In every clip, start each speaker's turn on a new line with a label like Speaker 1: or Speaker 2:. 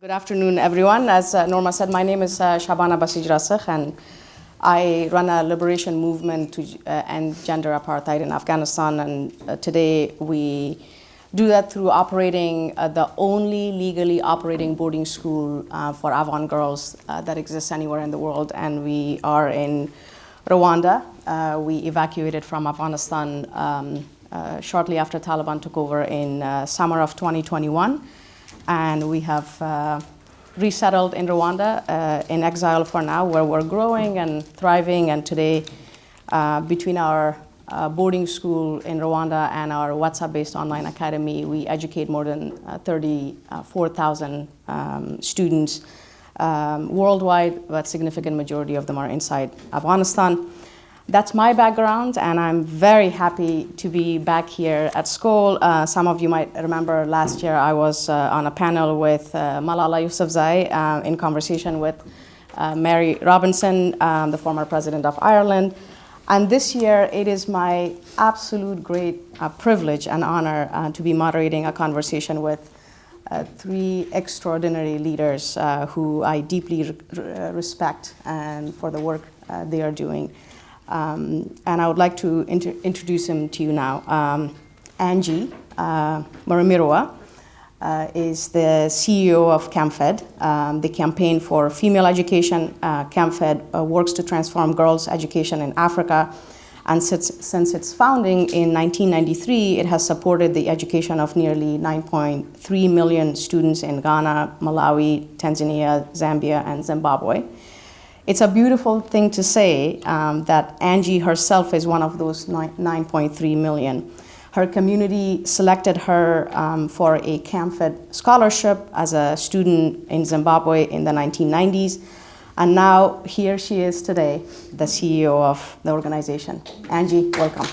Speaker 1: Good afternoon, everyone. As Norma said, my name is Shabana Basij-Rasikh, and I run a liberation movement to end gender apartheid in Afghanistan. And today we do that through operating the only legally operating boarding school for Afghan girls that exists anywhere in the world. And we are in Rwanda. We evacuated from Afghanistan shortly after Taliban took over in summer of 2021. And we have resettled in Rwanda in exile for now, where we're growing and thriving. And today, between our boarding school in Rwanda and our WhatsApp-based online academy, we educate more than 34,000 students worldwide, but significant majority of them are inside Afghanistan. That's my background, and I'm very happy to be back here at Skoll. Some of you might remember last year I was on a panel with Malala Yousafzai in conversation with Mary Robinson, the former president of Ireland. And this year it is my absolute great privilege and honor to be moderating a conversation with three extraordinary leaders who I deeply respect and for the work they are doing. And I would like to introduce him to you now. Angie Murimirwa is the CEO of CAMFED, the Campaign for Female Education. CAMFED works to transform girls' education in Africa. And since its founding in 1993, it has supported the education of nearly 9.3 million students in Ghana, Malawi, Tanzania, Zambia, and Zimbabwe. It's a beautiful thing to say that Angie herself is one of those 9.3 million. Her community selected her for a CAMFED scholarship as a student in Zimbabwe in the 1990s. And now here she is today, the CEO of the organization. Angie, welcome.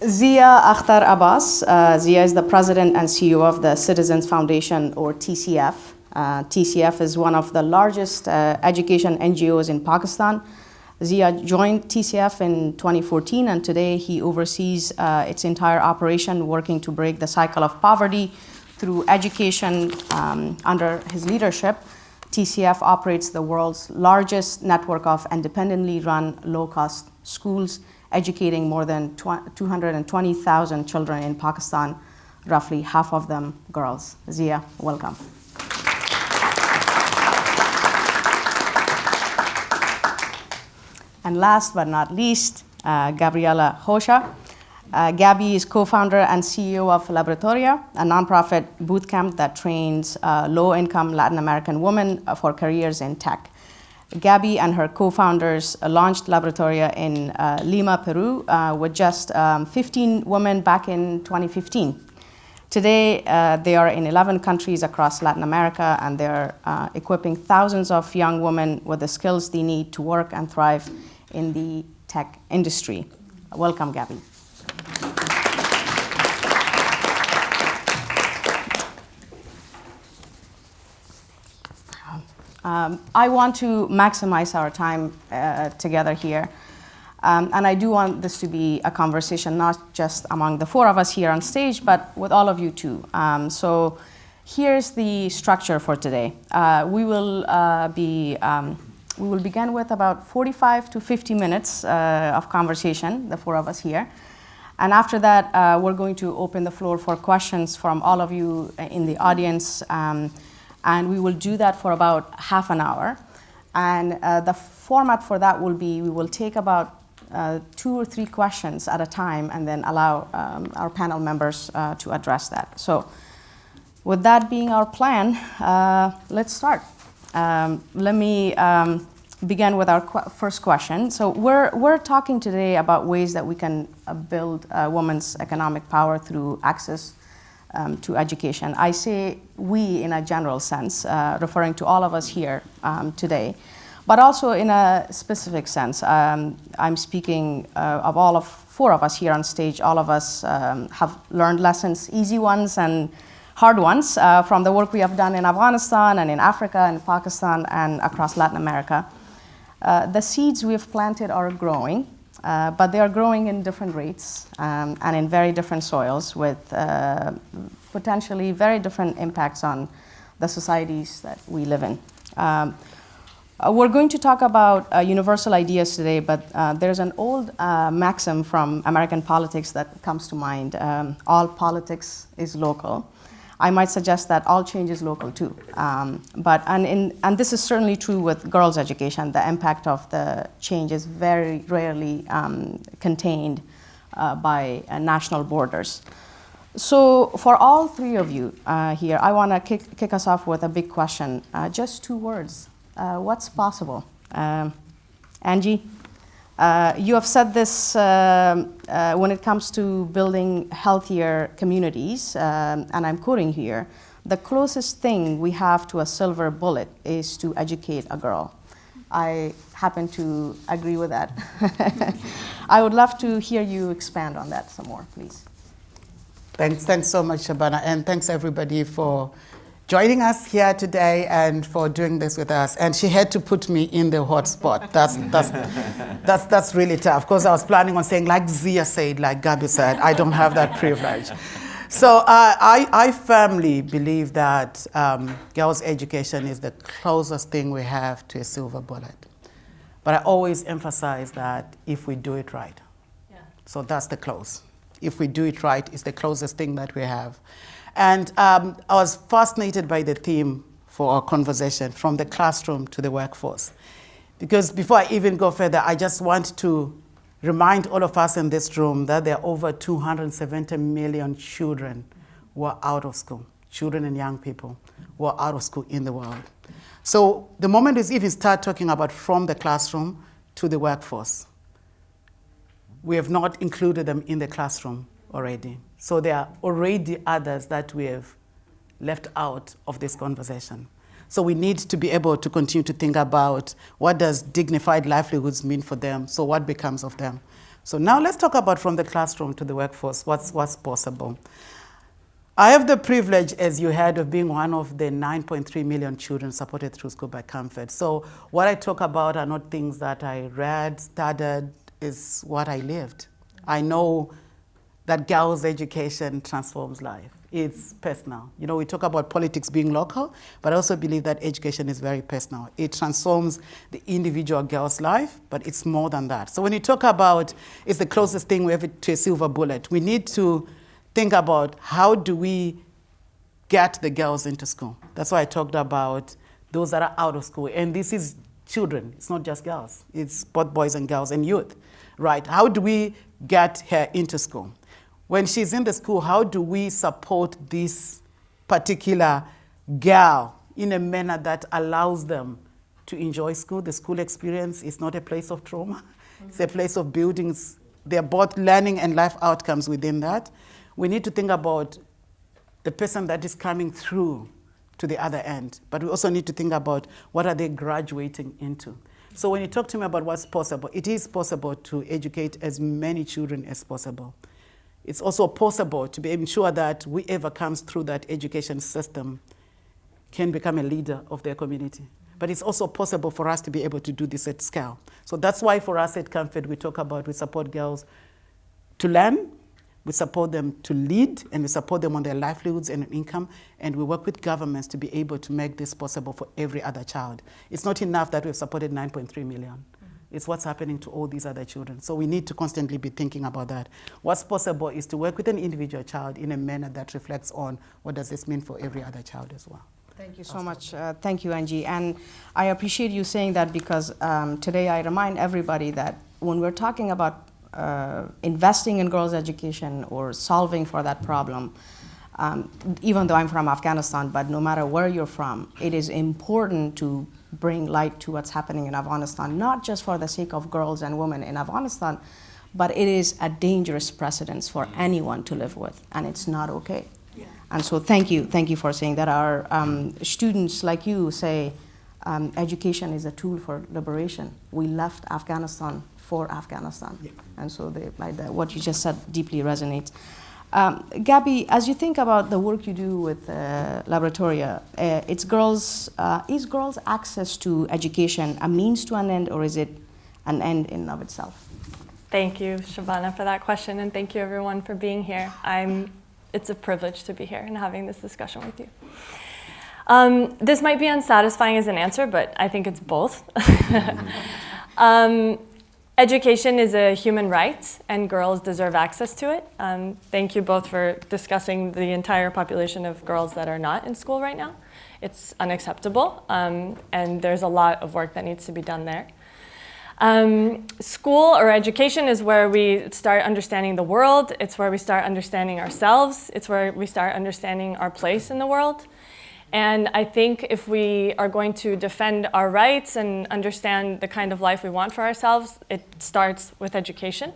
Speaker 1: Zia Akhter Abbas. Zia is the president and CEO of the Citizens Foundation, or TCF. TCF is one of the largest education NGOs in Pakistan. Zia joined TCF in 2014, and today he oversees its entire operation, working to break the cycle of poverty through education. Under his leadership, TCF operates the world's largest network of independently run low-cost schools, educating more than 220,000 children in Pakistan, roughly half of them girls. Zia, welcome. And last but not least, Gabriela Rocha. Gabby is co-founder and CEO of Laboratoria, a nonprofit bootcamp that trains low-income Latin American women for careers in tech. Gabby and her co-founders launched Laboratoria in Lima, Peru, with just 15 women back in 2015. Today, they are in 11 countries across Latin America, and they're equipping thousands of young women with the skills they need to work and thrive in the tech industry. Welcome, Gabby. I want to maximize our time together here. And I do want this to be a conversation not just among the four of us here on stage, but with all of you too. So here's the structure for today. We will begin with about 45 to 50 minutes of conversation, the four of us here. And after that, we're going to open the floor for questions from all of you in the audience. And we will do that for about half an hour. And the format for that will be, we will take about 2 or 3 questions at a time and then allow our panel members to address that. So with that being our plan, let's start. Let me begin with our first question. So we're talking today about ways that we can build women's economic power through access to education. I say we in a general sense, referring to all of us here today, but also in a specific sense. I'm speaking of all of four of us here on stage. All of us have learned lessons, easy ones and hard ones, from the work we have done in Afghanistan and in Africa and Pakistan and across Latin America. The seeds we have planted are growing, but they are growing in different rates and in very different soils with potentially very different impacts on the societies that we live in. We're going to talk about universal ideas today, but there's an old maxim from American politics that comes to mind. All politics is local. I might suggest that all change is local too. And this is certainly true with girls' education. The impact of the change is very rarely contained by national borders. So for all three of you here, I want to kick us off with a big question. Just 2 words. What's possible? Angie, you have said this when it comes to building healthier communities, and I'm quoting here, the closest thing we have to a silver bullet is to educate a girl. I happen to agree with that. I would love to hear you expand on that some more, please.
Speaker 2: Thanks so much, Shabana, and thanks everybody for joining us here today and for doing this with us. And she had to put me in the hot spot. That's really tough, because I was planning on saying, like Zia said, like Gabi said, I don't have that privilege. So I firmly believe that girls' education is the closest thing we have to a silver bullet. But I always emphasize that if we do it right. Yeah. So that's the close. If we do it right, it's the closest thing that we have. And I was fascinated by the theme for our conversation, from the classroom to the workforce. Because before I even go further, I just want to remind all of us in this room that there are over 270 million children who are out of school, children and young people who are out of school in the world. So the moment we even start talking about from the classroom to the workforce, we have not included them in the classroom already. So there are already others that we have left out of this conversation. So we need to be able to continue to think about what does dignified livelihoods mean for them, so what becomes of them. So now let's talk about from the classroom to the workforce, what's possible. I have the privilege, as you heard, of being one of the 9.3 million children supported through school by CAMFED. So what I talk about are not things that I read, studied, is what I lived. I know that girls' education transforms life. It's personal. You know, we talk about politics being local, but I also believe that education is very personal. It transforms the individual girl's life, but it's more than that. So when you talk about it's the closest thing we have to a silver bullet, we need to think about how do we get the girls into school. That's why I talked about those that are out of school. And this is children. It's not just girls. It's both boys and girls and youth, right? How do we get her into school? When she's in the school, how do we support this particular girl in a manner that allows them to enjoy school? The school experience is not a place of trauma. Mm-hmm. It's a place of buildings. They're both learning and life outcomes within that. We need to think about the person that is coming through to the other end, but we also need to think about what are they graduating into. So when you talk to me about what's possible, it is possible to educate as many children as possible. It's also possible to be sure that whoever comes through that education system can become a leader of their community. But it's also possible for us to be able to do this at scale. So that's why for us at CAMFED, we support girls to learn, we support them to lead, and we support them on their livelihoods and income, and we work with governments to be able to make this possible for every other child. It's not enough that we've supported 9.3 million. It's what's happening to all these other children. So we need to constantly be thinking about that. What's possible is to work with an individual child in a manner that reflects on what does this mean for every other child as well.
Speaker 1: Thank you so much. Thank you, Angie. And I appreciate you saying that because today I remind everybody that when we're talking about investing in girls' education or solving for that problem, even though I'm from Afghanistan, but no matter where you're from, it is important to bring light to what's happening in Afghanistan, not just for the sake of girls and women in Afghanistan, but it is a dangerous precedence for anyone to live with, and it's not okay. Yeah. And so thank you for saying that. Our students like you say education is a tool for liberation. We left Afghanistan for Afghanistan. Yeah. And so what you just said deeply resonates. Gabby, as you think about the work you do with Laboratoria, is girls' access to education a means to an end, or is it an end in and of itself?
Speaker 3: Thank you, Shabana, for that question, and thank you everyone for being here. It's a privilege to be here and having this discussion with you. This might be unsatisfying as an answer, but I think it's both. Education is a human right, and girls deserve access to it. Thank you both for discussing the entire population of girls that are not in school right now. It's unacceptable, and there's a lot of work that needs to be done there. School or education is where we start understanding the world. It's where we start understanding ourselves. It's where we start understanding our place in the world. And I think if we are going to defend our rights and understand the kind of life we want for ourselves, it starts with education.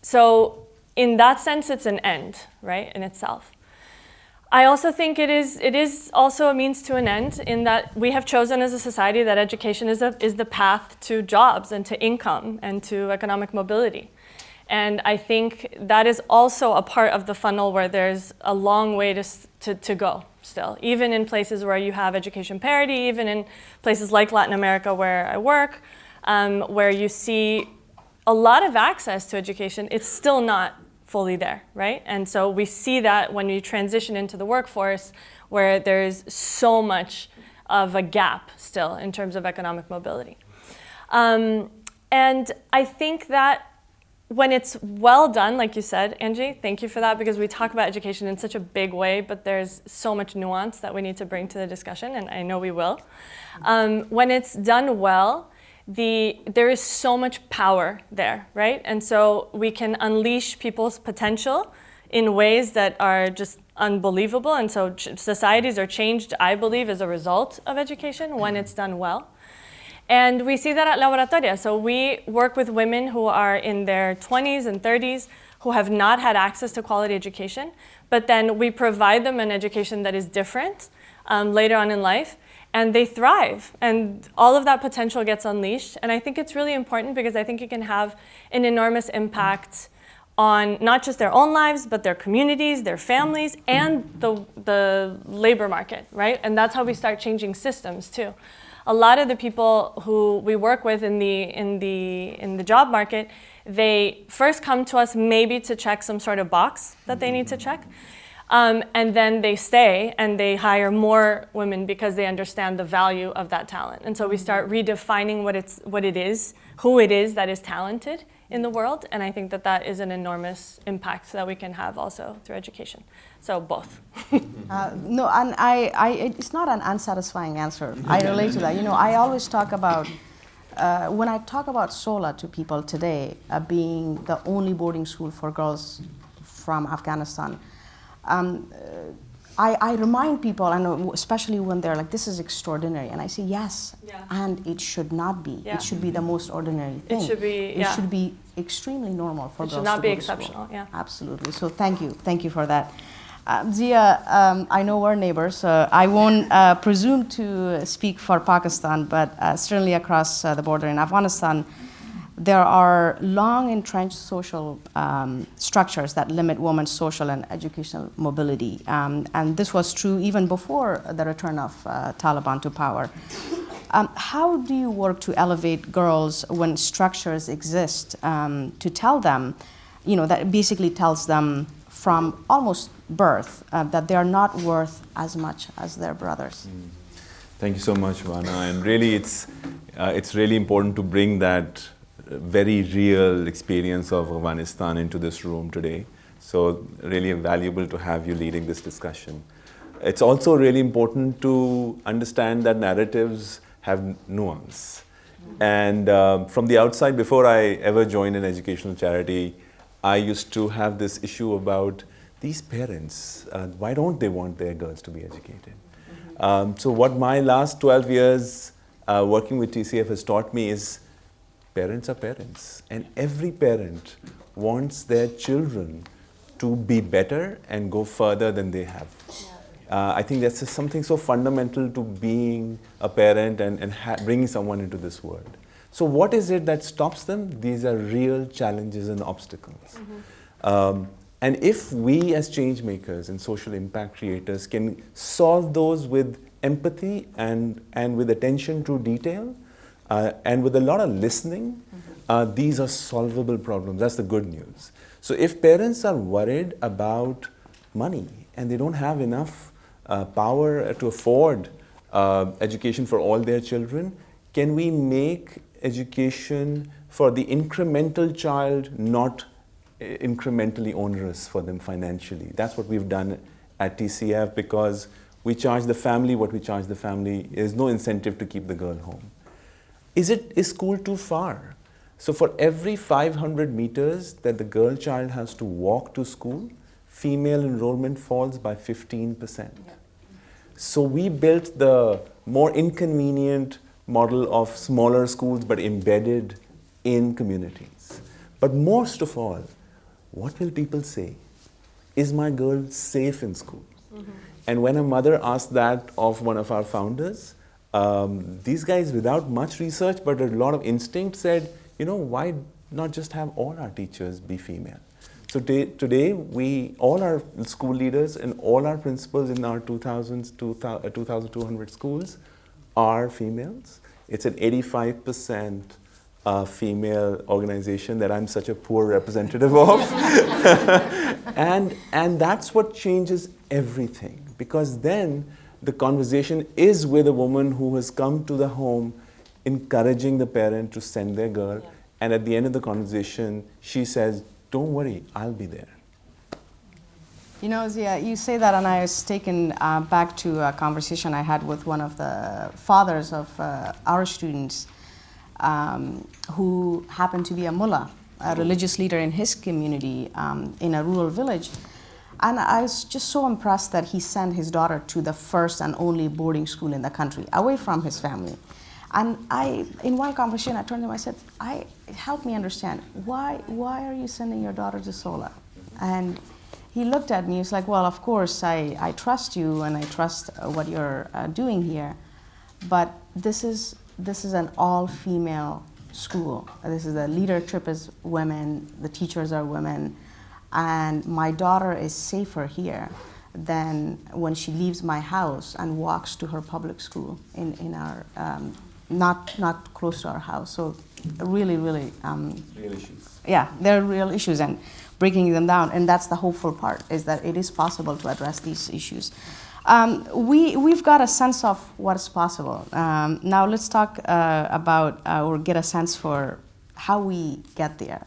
Speaker 3: So in that sense, it's an end, right, in itself. I also think it is also a means to an end in that we have chosen as a society that education is the path to jobs and to income and to economic mobility. And I think that is also a part of the funnel where there's a long way to go still, even in places where you have education parity, even in places like Latin America where I work, where you see a lot of access to education, it's still not fully there, right? And so we see that when you transition into the workforce where there's so much of a gap still in terms of economic mobility. And I think that when it's well done, like you said, Angie, thank you for that, because we talk about education in such a big way, but there's so much nuance that we need to bring to the discussion, and I know we will. When it's done well, there is so much power there, right? And so we can unleash people's potential in ways that are just unbelievable. And so societies are changed, I believe, as a result of education when it's done well. And we see that at Laboratoria. So we work with women who are in their 20s and 30s who have not had access to quality education, but then we provide them an education that is different later on in life, and they thrive. And all of that potential gets unleashed. And I think it's really important because I think it can have an enormous impact on not just their own lives, but their communities, their families, and the labor market, right? And that's how we start changing systems too. A lot of the people who we work with in the job market, they first come to us maybe to check some sort of box that they need to check. And then they stay and they hire more women because they understand the value of that talent. And so we start redefining what it is, who it is that is talented in the world. And I think that is an enormous impact that we can have also through education. So both.
Speaker 1: No, and it's not an unsatisfying answer. I relate to that. You know, I always talk about, when I talk about SOLA to people today, being the only boarding school for girls from Afghanistan, I remind people, and especially when they're like, this is extraordinary, and I say, yes, and it should not be. Yeah. It should be the most ordinary thing. It should be extremely normal for girls to go to school. It should not be exceptional, Absolutely, so thank you for that. Zia, I know we're neighbors, so I won't presume to speak for Pakistan, but certainly across the border in Afghanistan, there are long entrenched social structures that limit women's social and educational mobility. And this was true even before the return of Taliban to power. How do you work to elevate girls when structures exist to tell them, you know, that basically tells them from almost birth that they are not worth as much as their brothers?
Speaker 4: Thank you so much, Shabana. And really, it's really important to bring that very real experience of Afghanistan into this room today. So really valuable to have you leading this discussion. It's also really important to understand that narratives have nuance. And from the outside, before I ever joined an educational charity, I used to have this issue about these parents, why don't they want their girls to be educated? So what my last 12 years working with TCF has taught me is parents are parents, and every parent wants their children to be better and go further than they have. I think that's just something so fundamental to being a parent and bringing someone into this world. So what is it that stops them? These are real challenges and obstacles. And if we as change makers and social impact creators can solve those with empathy and with attention to detail, And with a lot of listening, these are solvable problems. That's the good news. So if parents are worried about money and they don't have enough power to afford education for all their children, can we make education for the incremental child not incrementally onerous for them financially? That's what we've done at TCF, because we charge the family what we charge the family. There's no incentive to keep the girl home. Is school too far? So for every 500 meters that the girl child has to walk to school, female enrollment falls by 15%. Yeah. So we built the more inconvenient model of smaller schools but embedded in communities. But most of all, what will people say? Is my girl safe in school? Mm-hmm. And when a mother asked that of one of our founders, these guys, without much research but a lot of instinct, said, why not just have all our teachers be female? So today, all our school leaders and all our principals in our 2,200 schools are females. It's an 85% female organization that I'm such a poor representative of. and that's what changes everything, because then the conversation is with a woman who has come to the home encouraging the parent to send their girl. Yeah. And at the end of the conversation, she says, don't worry, I'll be there.
Speaker 1: Zia, you say that, and I was taken back to a conversation I had with one of the fathers of our students who happened to be a mullah, a religious leader in his community in a rural village. And I was just so impressed that he sent his daughter to the first and only boarding school in the country, away from his family. And in one conversation, I turned to him, I said, help me understand, why are you sending your daughter to SOLA? And he looked at me, he was like, well, of course, I trust you and I trust what you're doing here, but this is an all-female school. The leadership is women, the teachers are women, and my daughter is safer here than when she leaves my house and walks to her public school in our, not close to our house. So really, really,
Speaker 4: real issues.
Speaker 1: Yeah, there are real issues, and breaking them down, and that's the hopeful part, is that it is possible to address these issues. We've got a sense of what is possible. Now let's talk about or get a sense for how we get there.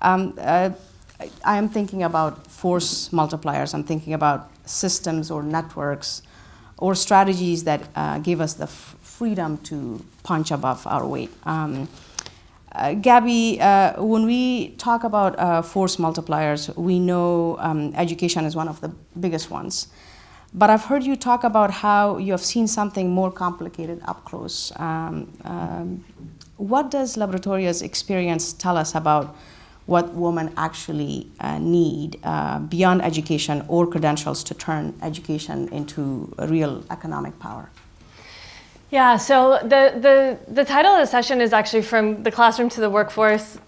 Speaker 1: I am thinking about force multipliers. I'm thinking about systems or networks or strategies that give us the freedom to punch above our weight. Gabby, when we talk about force multipliers, we know education is one of the biggest ones. But I've heard you talk about how you have seen something more complicated up close. What does Laboratoria's experience tell us about what women actually need beyond education or credentials to turn education into a real economic power?
Speaker 3: Yeah, so the title of the session is actually From the Classroom to the Workforce,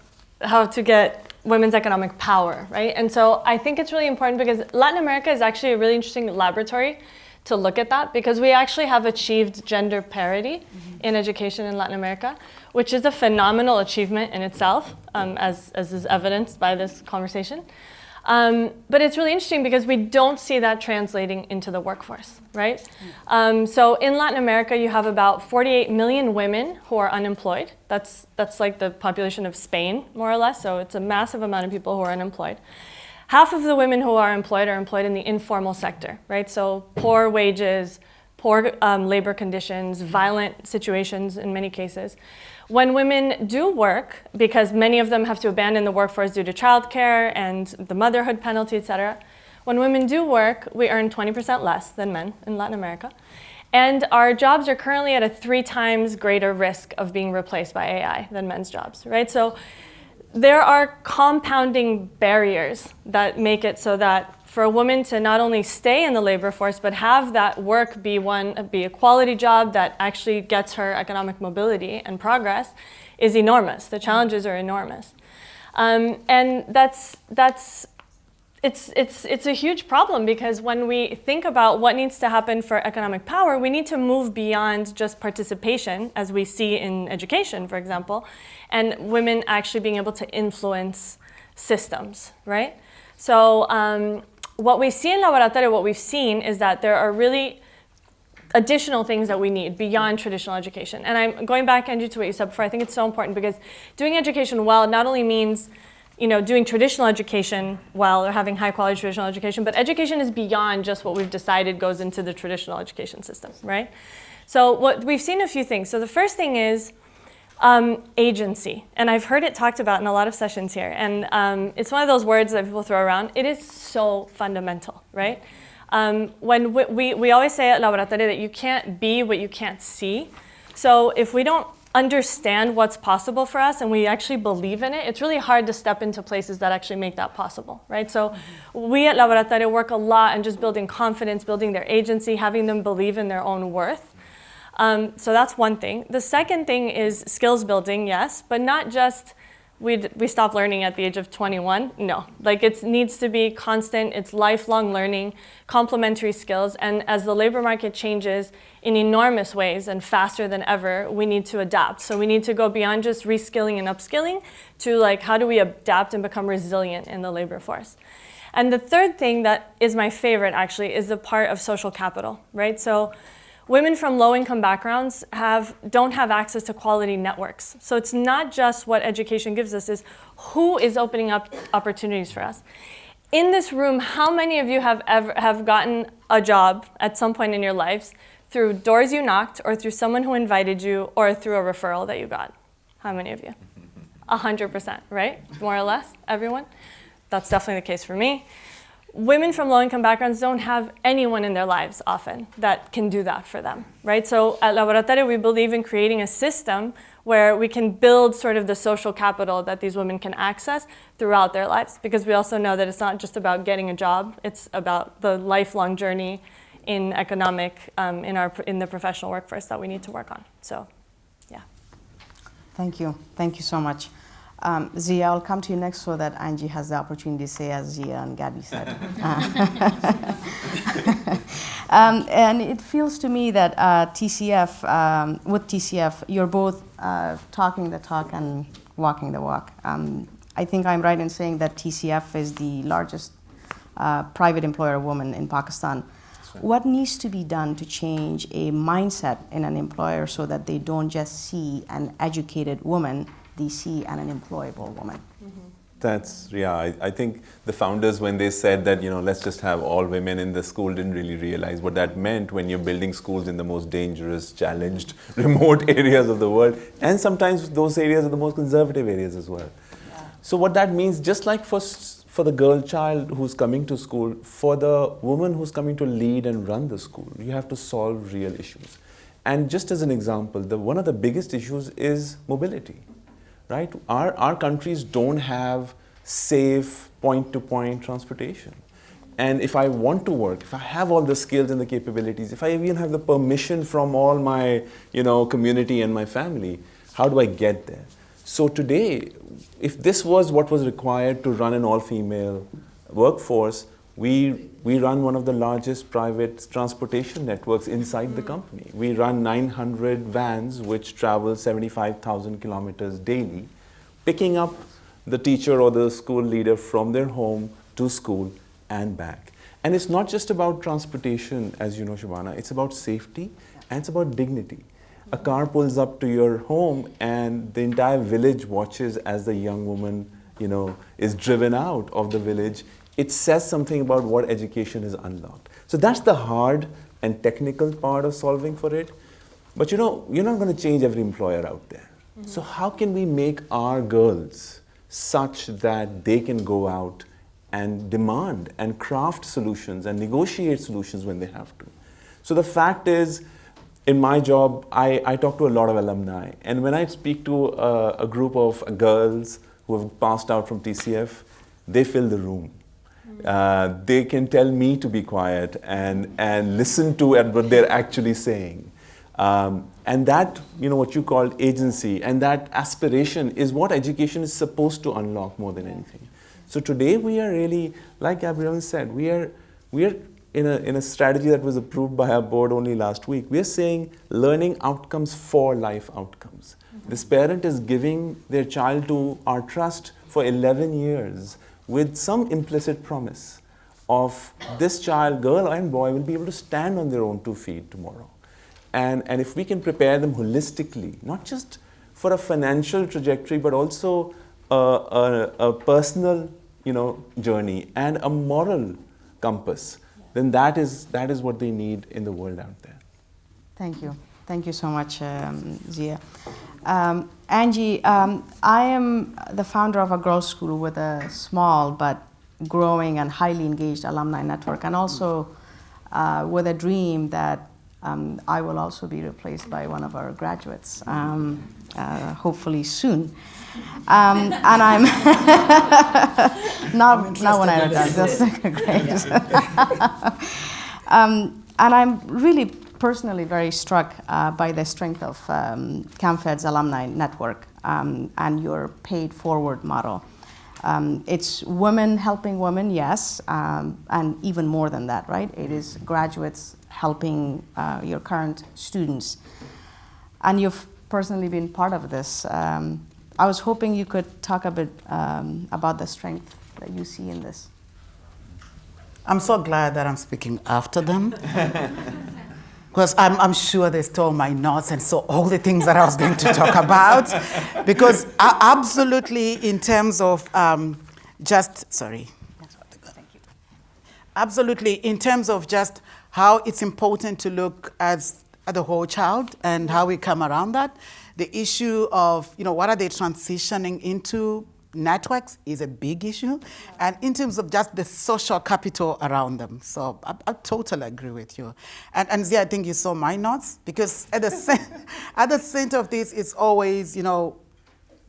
Speaker 3: How to Get Women's Economic Power, right? And so I think it's really important because Latin America is actually a really interesting laboratory to look at that, because we actually have achieved gender parity in education in Latin America, which is a phenomenal achievement in itself, as is evidenced by this conversation. But it's really interesting because we don't see that translating into the workforce, right? So in Latin America, you have about 48 million women who are unemployed. That's like the population of Spain, more or less. So it's a massive amount of people who are unemployed. Half of the women who are employed in the informal sector, right? So poor wages, poor labor conditions, violent situations in many cases. When women do work, because many of them have to abandon the workforce due to childcare and the motherhood penalty, etc. When women do work, we earn 20% less than men in Latin America. And our jobs are currently at a 3 times greater risk of being replaced by AI than men's jobs, right? So there are compounding barriers that make it so that for a woman to not only stay in the labor force, but have that work be a quality job that actually gets her economic mobility and progress is enormous. The challenges are enormous. And it's a huge problem, because when we think about what needs to happen for economic power, we need to move beyond just participation, as we see in education, for example, and women actually being able to influence systems, right? So what we see in Laboratoria, what we've seen is that there are really additional things that we need beyond traditional education. And I'm going back, Angie, to what you said before. I think it's so important, because doing education well not only means doing traditional education well, or having high quality traditional education, but education is beyond just what we've decided goes into the traditional education system, right? So what we've seen a few things. So the first thing is agency. And I've heard it talked about in a lot of sessions here. And it's one of those words that people throw around. It is so fundamental, right? When we always say at Laboratoria that you can't be what you can't see. So if we don't understand what's possible for us and we actually believe in it, it's really hard to step into places that actually make that possible, right? So we at Laboratoria work a lot on just building confidence, building their agency, having them believe in their own worth. So that's one thing. The second thing is skills building, yes, but not just we stop learning at the age of 21. No, like it needs to be constant. It's lifelong learning, complementary skills. And as the labor market changes in enormous ways and faster than ever, we need to adapt. So we need to go beyond just reskilling and upskilling to like, how do we adapt and become resilient in the labor force? And the third thing that is my favorite actually is the part of social capital, right? So women from low-income backgrounds don't have access to quality networks. So it's not just what education gives us, is who is opening up opportunities for us. In this room, how many of you have gotten a job at some point in your lives through doors you knocked, or through someone who invited you, or through a referral that you got? How many of you? 100%, right? More or less, everyone? That's definitely the case for me. Women from low-income backgrounds don't have anyone in their lives often that can do that for them, right? So at Laboratoria, we believe in creating a system where we can build sort of the social capital that these women can access throughout their lives, because we also know that it's not just about getting a job, it's about the lifelong journey in in the professional workforce that we need to work on. So, yeah.
Speaker 1: Thank you so much. Zia, I'll come to you next so that Angie has the opportunity to say as Zia and Gabby said. And it feels to me that with TCF, you're both talking the talk and walking the walk. I think I'm right in saying that TCF is the largest private employer of women in Pakistan. Right. What needs to be done to change a mindset in an employer so that they don't just see an educated woman, they see an unemployable woman?
Speaker 4: Mm-hmm. I think the founders, when they said that, let's just have all women in the school, didn't really realize what that meant when you're building schools in the most dangerous, challenged, remote areas of the world. And sometimes those areas are the most conservative areas as well. Yeah. So what that means, just like for the girl child who's coming to school, for the woman who's coming to lead and run the school, you have to solve real issues. And just as an example, one of the biggest issues is mobility. Right? Our countries don't have safe point-to-point transportation. And if I want to work, if I have all the skills and the capabilities, if I even have the permission from all my community and my family, how do I get there? So today, if this was what was required to run an all-female workforce, we run one of the largest private transportation networks inside the company. We run 900 vans which travel 75,000 kilometers daily, picking up the teacher or the school leader from their home to school and back. And it's not just about transportation, as you know, Shabana, it's about safety and it's about dignity. A car pulls up to your home and the entire village watches as the young woman, is driven out of the village. It says something about what education is unlocked. So that's the hard and technical part of solving for it. But you're not going to change every employer out there. Mm-hmm. So how can we make our girls such that they can go out and demand and craft solutions and negotiate solutions when they have to? So the fact is, in my job, I talk to a lot of alumni. And when I speak to a group of girls who have passed out from TCF, they fill the room. They can tell me to be quiet and listen to what they're actually saying. And that, what you called agency and that aspiration is what education is supposed to unlock more than anything. So today we are really, like Gabriela said, we are in a strategy that was approved by our board only last week. We are saying learning outcomes for life outcomes. This parent is giving their child to our trust for 11 years with some implicit promise of this child, girl and boy, will be able to stand on their own 2 feet tomorrow. And if we can prepare them holistically, not just for a financial trajectory, but also a personal, journey and a moral compass, then that is what they need in the world out there.
Speaker 1: Thank you. Thank you so much, Zia. Angie, I am the founder of a girls' school with a small but growing and highly engaged alumni network, and also with a dream that I will also be replaced by one of our graduates, hopefully soon. And I'm now when I read that, that's great. And I'm really personally very struck by the strength of CAMFED's alumni network and your paid forward model. It's women helping women, yes, and even more than that, right? It is graduates helping your current students. And you've personally been part of this. I was hoping you could talk a bit about the strength that you see in this.
Speaker 2: I'm so glad that I'm speaking after them. Because I'm sure they stole my notes and saw all the things that I was going to talk about. Because absolutely, in terms of absolutely, in terms of just how it's important to look at the whole child and how we come around that, the issue of, what are they transitioning into? Networks is a big issue, and in terms of just the social capital around them. So I totally agree with you. And Zia, I think you saw my notes, because at the center of this is always,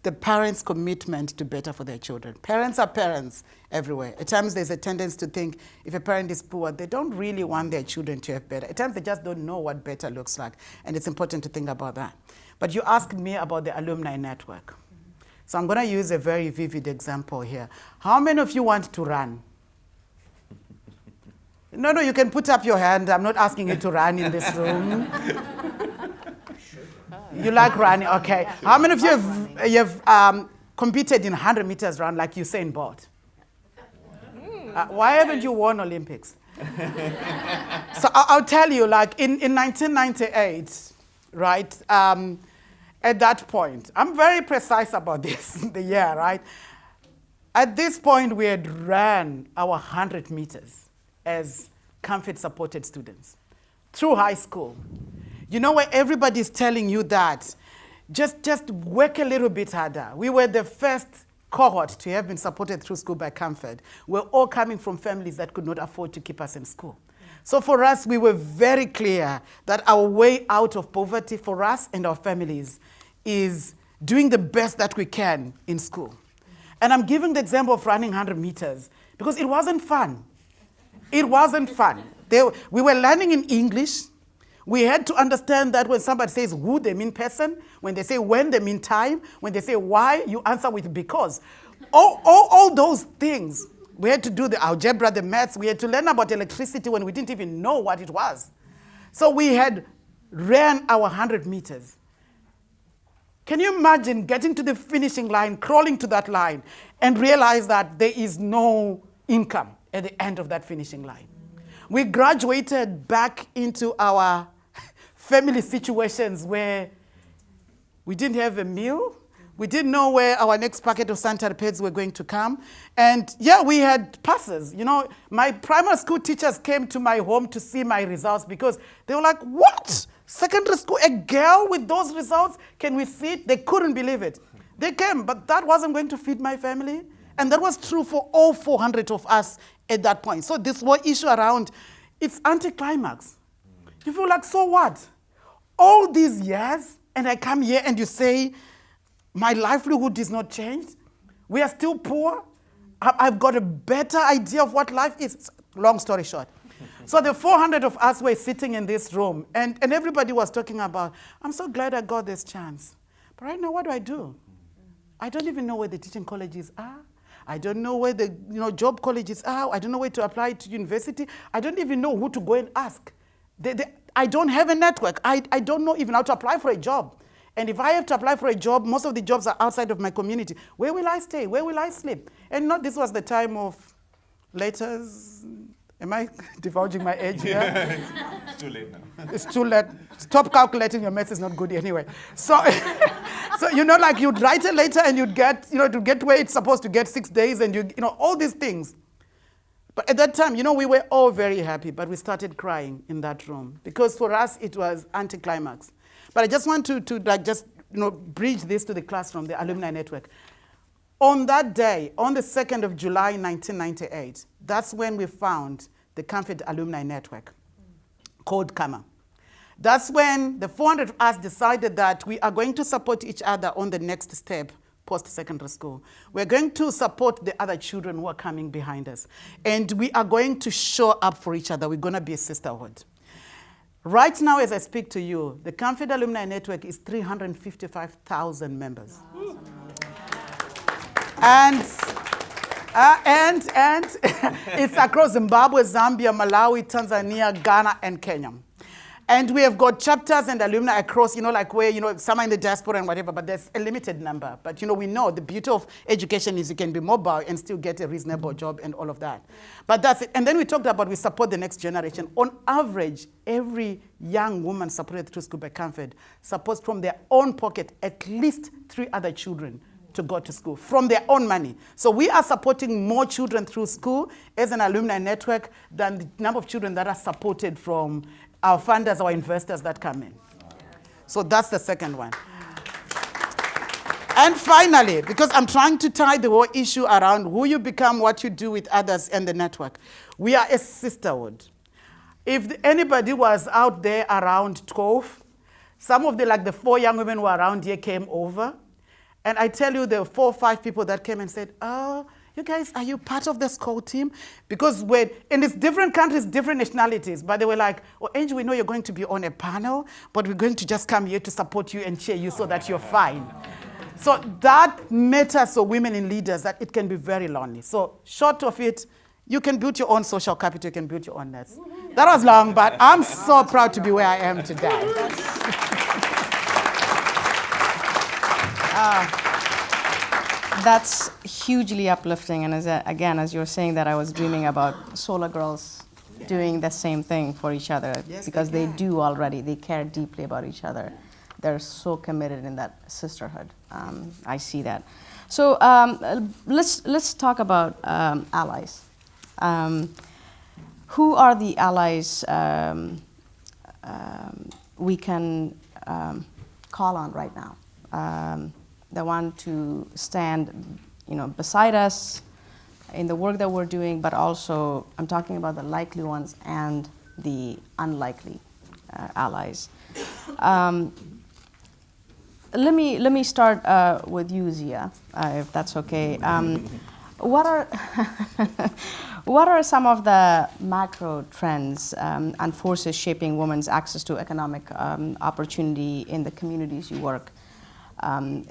Speaker 2: the parents' commitment to better for their children. Parents are parents everywhere. At times there's a tendency to think if a parent is poor, they don't really want their children to have better. At times they just don't know what better looks like, and it's important to think about that. But you asked me about the alumni network. So I'm going to use a very vivid example here. How many of you want to run? No, you can put up your hand. I'm not asking you to run in this room. You like running? Okay. How many of you have competed in 100 meters run like Usain Bolt? Why haven't you won Olympics? So I'll tell you, like in 1998, right? At that point, I'm very precise about this, the year, right? At this point, we had ran our 100 meters as CAMFED supported students through high school. Where everybody's telling you that, just work a little bit harder. We were the first cohort to have been supported through school by CAMFED. We're all coming from families that could not afford to keep us in school. So for us, we were very clear that our way out of poverty for us and our families is doing the best that we can in school. And I'm giving the example of running 100 meters because it wasn't fun. It wasn't fun. We were learning in English. We had to understand that when somebody says who, they mean person. When they say when, they mean time. When they say why, you answer with because. All those things. We had to do the algebra, the maths. We had to learn about electricity when we didn't even know what it was. So we had ran our 100 meters. Can you imagine getting to the finishing line, crawling to that line, and realize that there is no income at the end of that finishing line? We graduated back into our family situations where we didn't have a meal. We didn't know where our next packet of sanitary pads were going to come. And yeah, we had passes. My primary school teachers came to my home to see my results because they were like, what? Secondary school, a girl with those results? Can we see it? They couldn't believe it. They came, but that wasn't going to feed my family. And that was true for all 400 of us at that point. So this whole issue around, it's anticlimax. You feel like, so what? All these years, and I come here and you say, my livelihood is not changed. We are still poor. I've got a better idea of what life is. Long story short. So the 400 of us were sitting in this room, and everybody was talking about, I'm so glad I got this chance. But right now, what do? I don't even know where the teaching colleges are. I don't know where the job colleges are. I don't know where to apply to university. I don't even know who to go and ask. I don't have a network. I don't know even how to apply for a job. And if I have to apply for a job, most of the jobs are outside of my community. Where will I stay? Where will I sleep? And this was the time of letters. Am I divulging my age here?
Speaker 4: It's too late now.
Speaker 2: It's too late. Stop calculating. Your math is not good anyway. So, so like you'd write a letter and you'd get, to get where it's supposed to get 6 days and all these things. But at that time, we were all very happy, but we started crying in that room because for us it was anticlimax. But I just want to bridge this to the classroom, the alumni network. On that day, on the 2nd of July, 1998, that's when we found the CAMFED alumni network, called CAMA. That's when the 400 of us decided that we are going to support each other on the next step post-secondary school. We're going to support the other children who are coming behind us. And we are going to show up for each other. We're going to be a sisterhood. Right now, as I speak to you, the CAMFED Alumni Network is 355,000 members. And it's across Zimbabwe, Zambia, Malawi, Tanzania, Ghana, and Kenya. And we have got chapters and alumni across, where, some are in the diaspora and whatever, but there's a limited number. But, we know the beauty of education is you can be mobile and still get a reasonable job and all of that. But that's it. And then we talked about we support the next generation. On average, every young woman supported through school by CAMFED supports from their own pocket at least 3 other children to go to school from their own money. So we are supporting more children through school as an alumni network than the number of children that are supported from our funders, our investors that come in. So that's the second one. And finally, because I'm trying to tie the whole issue around who you become, what you do with others, and the network, we are a sisterhood. If anybody was out there around 12, some of the 4 young women who were around here came over. And I tell you, there were 4 or 5 people that came and said, oh, you guys, are you part of the Skoll team? Because and it's different countries, different nationalities, but they were like, oh, Angie, we know you're going to be on a panel, but we're going to just come here to support you and cheer you so that you're fine. So that matters for women in leaders, that it can be very lonely. So short of it, you can build your own social capital, you can build your own nets. That was long, but I'm so proud to be where I am today.
Speaker 1: That's hugely uplifting, and as you were saying that, I was dreaming about SOLA girls doing the same thing for each other, because they do already. They care deeply about each other. They're so committed in that sisterhood. I see that. So let's talk about allies. Who are the allies we can call on right now? The one to stand, beside us in the work that we're doing, but also I'm talking about the likely ones and the unlikely allies. Let me start with you, Zia, if that's okay. What are some of the macro trends and forces shaping women's access to economic opportunity in the communities you work? And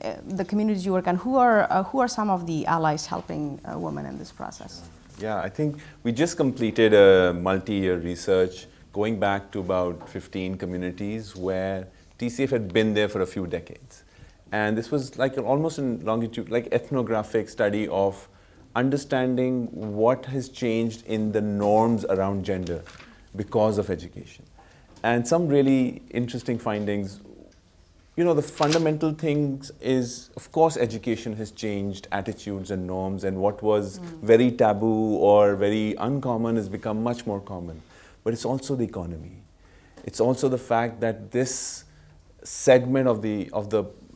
Speaker 1: who are some of the allies helping women in this process?
Speaker 4: Yeah, I think we just completed a multi-year research going back to about 15 communities where TCF had been there for a few decades. And this was almost in longitude, ethnographic study of understanding what has changed in the norms around gender because of education. And some really interesting findings. The fundamental things is, of course, education has changed attitudes and norms, and what was very taboo or very uncommon has become much more common. But it's also the economy. It's also the fact that this segment of the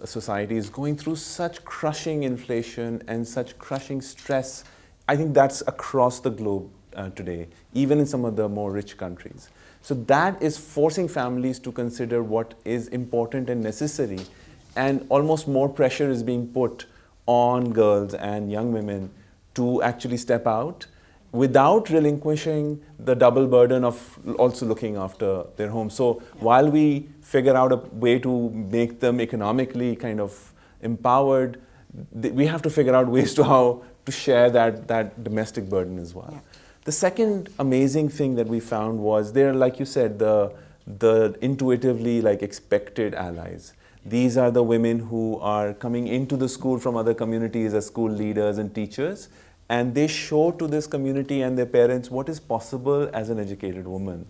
Speaker 4: society is going through such crushing inflation and such crushing stress. I think that's across the globe today, even in some of the more rich countries. So that is forcing families to consider what is important and necessary, and almost more pressure is being put on girls and young women to actually step out without relinquishing the double burden of also looking after their home. So while we figure out a way to make them economically kind of empowered, we have to figure out ways to how to share that domestic burden as well. Yeah. The second amazing thing that we found was there, like you said, the intuitively like expected allies. These are the women who are coming into the school from other communities as school leaders and teachers, and they show to this community and their parents what is possible as an educated woman.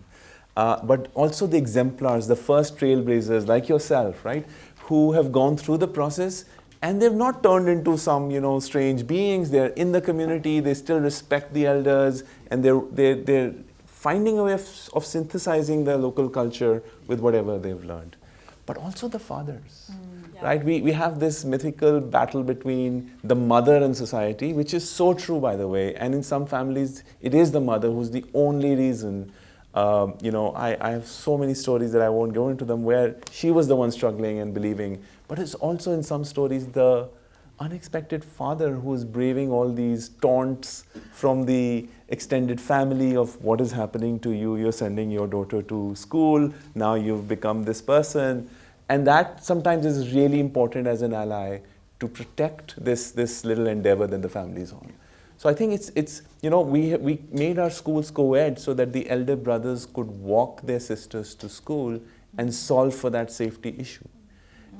Speaker 4: But also the exemplars, the first trailblazers like yourself, right, who have gone through the process and they've not turned into some, strange beings. They're in the community, they still respect the elders, and they're finding a way of synthesizing the local culture with whatever they've learned. But also the fathers, right? We have this mythical battle between the mother and society, which is so true, by the way. And in some families, it is the mother who's the only reason. I have so many stories that I won't go into them where she was the one struggling and believing. But it's also in some stories the unexpected father who is braving all these taunts from the extended family of what is happening to you. You're sending your daughter to school. Now you've become this person. And that sometimes is really important as an ally to protect this little endeavor that the family is on. So I think it's we made our schools co-ed so that the elder brothers could walk their sisters to school and solve for that safety issue.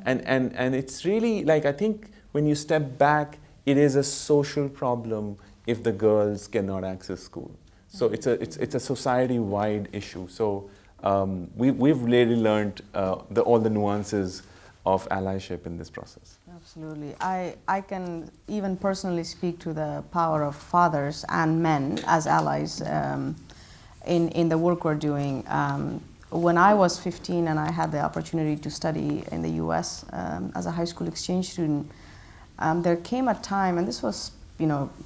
Speaker 4: And it's really like, I think when you step back, it is a social problem if the girls cannot access school. So it's a society-wide issue. So we've really learned all the nuances of allyship in this process.
Speaker 1: Absolutely. I can even personally speak to the power of fathers and men as allies in the work we're doing. When I was 15 and I had the opportunity to study in the US as a high school exchange student, there came a time, and this was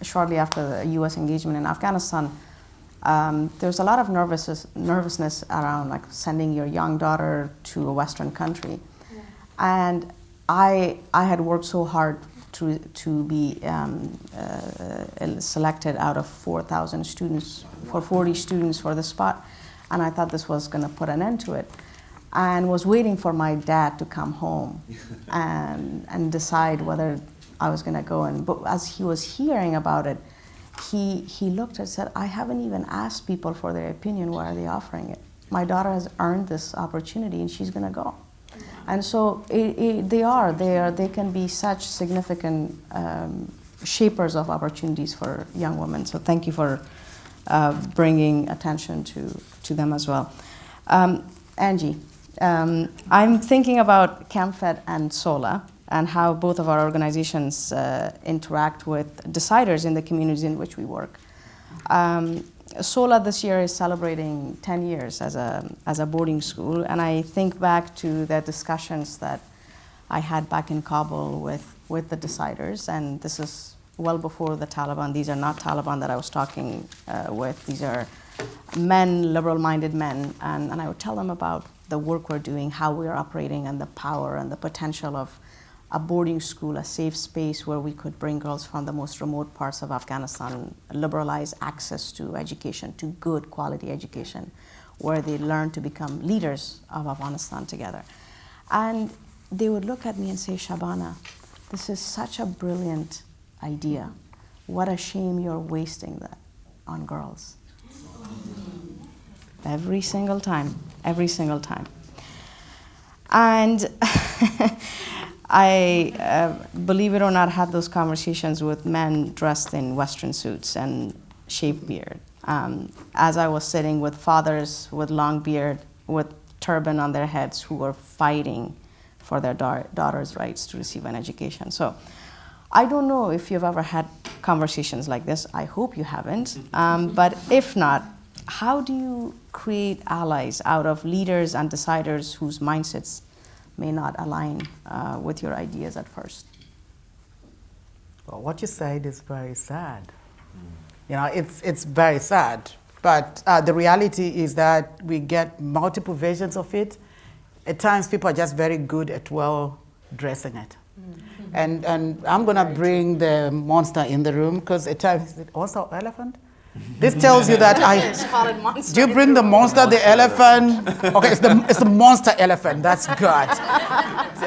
Speaker 1: shortly after the US engagement in Afghanistan, there's a lot of nervousness around like sending your young daughter to a Western country. Yeah. And I had worked so hard to be selected out of 4,000 students, for 40 students for the spot. And I thought this was going to put an end to it. And was waiting for my dad to come home and decide whether I was going to go. But as he was hearing about it, he looked and said, I haven't even asked people for their opinion. Why are they offering it? My daughter has earned this opportunity and she's going to go. And so they can be such significant shapers of opportunities for young women. So thank you for bringing attention to them as well. Angie, I'm thinking about CAMFED and SOLA and how both of our organizations interact with deciders in the communities in which we work. SOLA this year is celebrating 10 years as a boarding school, and I think back to the discussions that I had back in Kabul with the deciders, and this is well before the Taliban. These are not Taliban that I was talking with. These are men, liberal-minded men, and I would tell them about the work we're doing, how we're operating, and the power and the potential of a boarding school, a safe space where we could bring girls from the most remote parts of Afghanistan, liberalize access to education, to good quality education, where they learn to become leaders of Afghanistan together. And they would look at me and say, Shabana, this is such a brilliant idea. What a shame you're wasting that on girls. Every single time. And I, believe it or not, had those conversations with men dressed in Western suits and shaved beard. As I was sitting with fathers with long beard, with turban on their heads, who were fighting for their daughters' rights to receive an education. So I don't know if you've ever had conversations like this. I hope you haven't. But if not, how do you create allies out of leaders and deciders whose mindsets may not align with your ideas at first?
Speaker 2: Well, what you said is very sad. It's very sad. But the reality is that we get multiple versions of it. At times, people are just very good at dressing it. And I'm going to bring the monster in the room, because at times, is it also elephant? This tells you that do you bring the monster, the elephant? Okay, it's the monster elephant. That's good.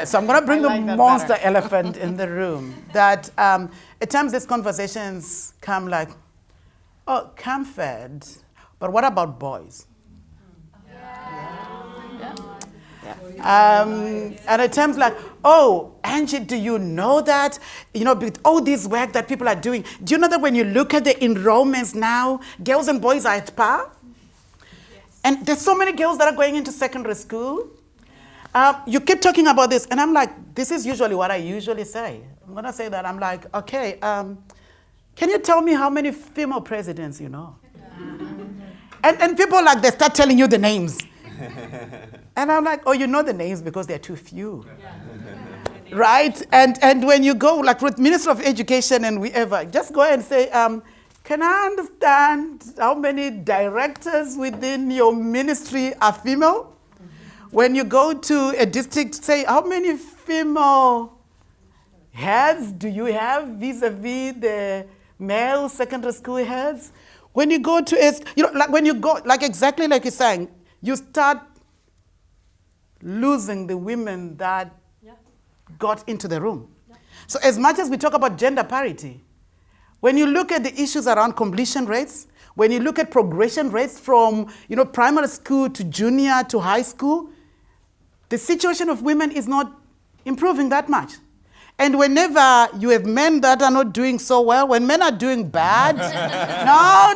Speaker 2: So I'm going to bring the
Speaker 1: like that
Speaker 2: monster
Speaker 1: better.
Speaker 2: elephant in the room. That at times these conversations come like, oh, CAMFED, but what about boys? And at times like, oh, Angie, do you know that? You know, with all this work that people are doing, do you know that when you look at the enrollments now, girls and boys are at par? Yes. And there's so many girls that are going into secondary school. You keep talking about this, and I'm like, this is usually what I usually say. I'm going to say that. I'm like, okay, can you tell me how many female presidents you know? And people like, they start telling you the names. And I'm like, oh, you know the names because they're too few. Yeah. Right? And when you go, like with Minister of Education and whoever, just go ahead and say, can I understand how many directors within your ministry are female? When you go to a district, say, how many female heads do you have vis-a-vis the male secondary school heads? When you go to, like when you go, like exactly like you're saying, you start losing the women that got into the room. Yeah. So as much as we talk about gender parity, when you look at the issues around completion rates, when you look at progression rates from primary school to junior to high school, the situation of women is not improving that much. And whenever you have men that are not doing so well, when men are doing bad,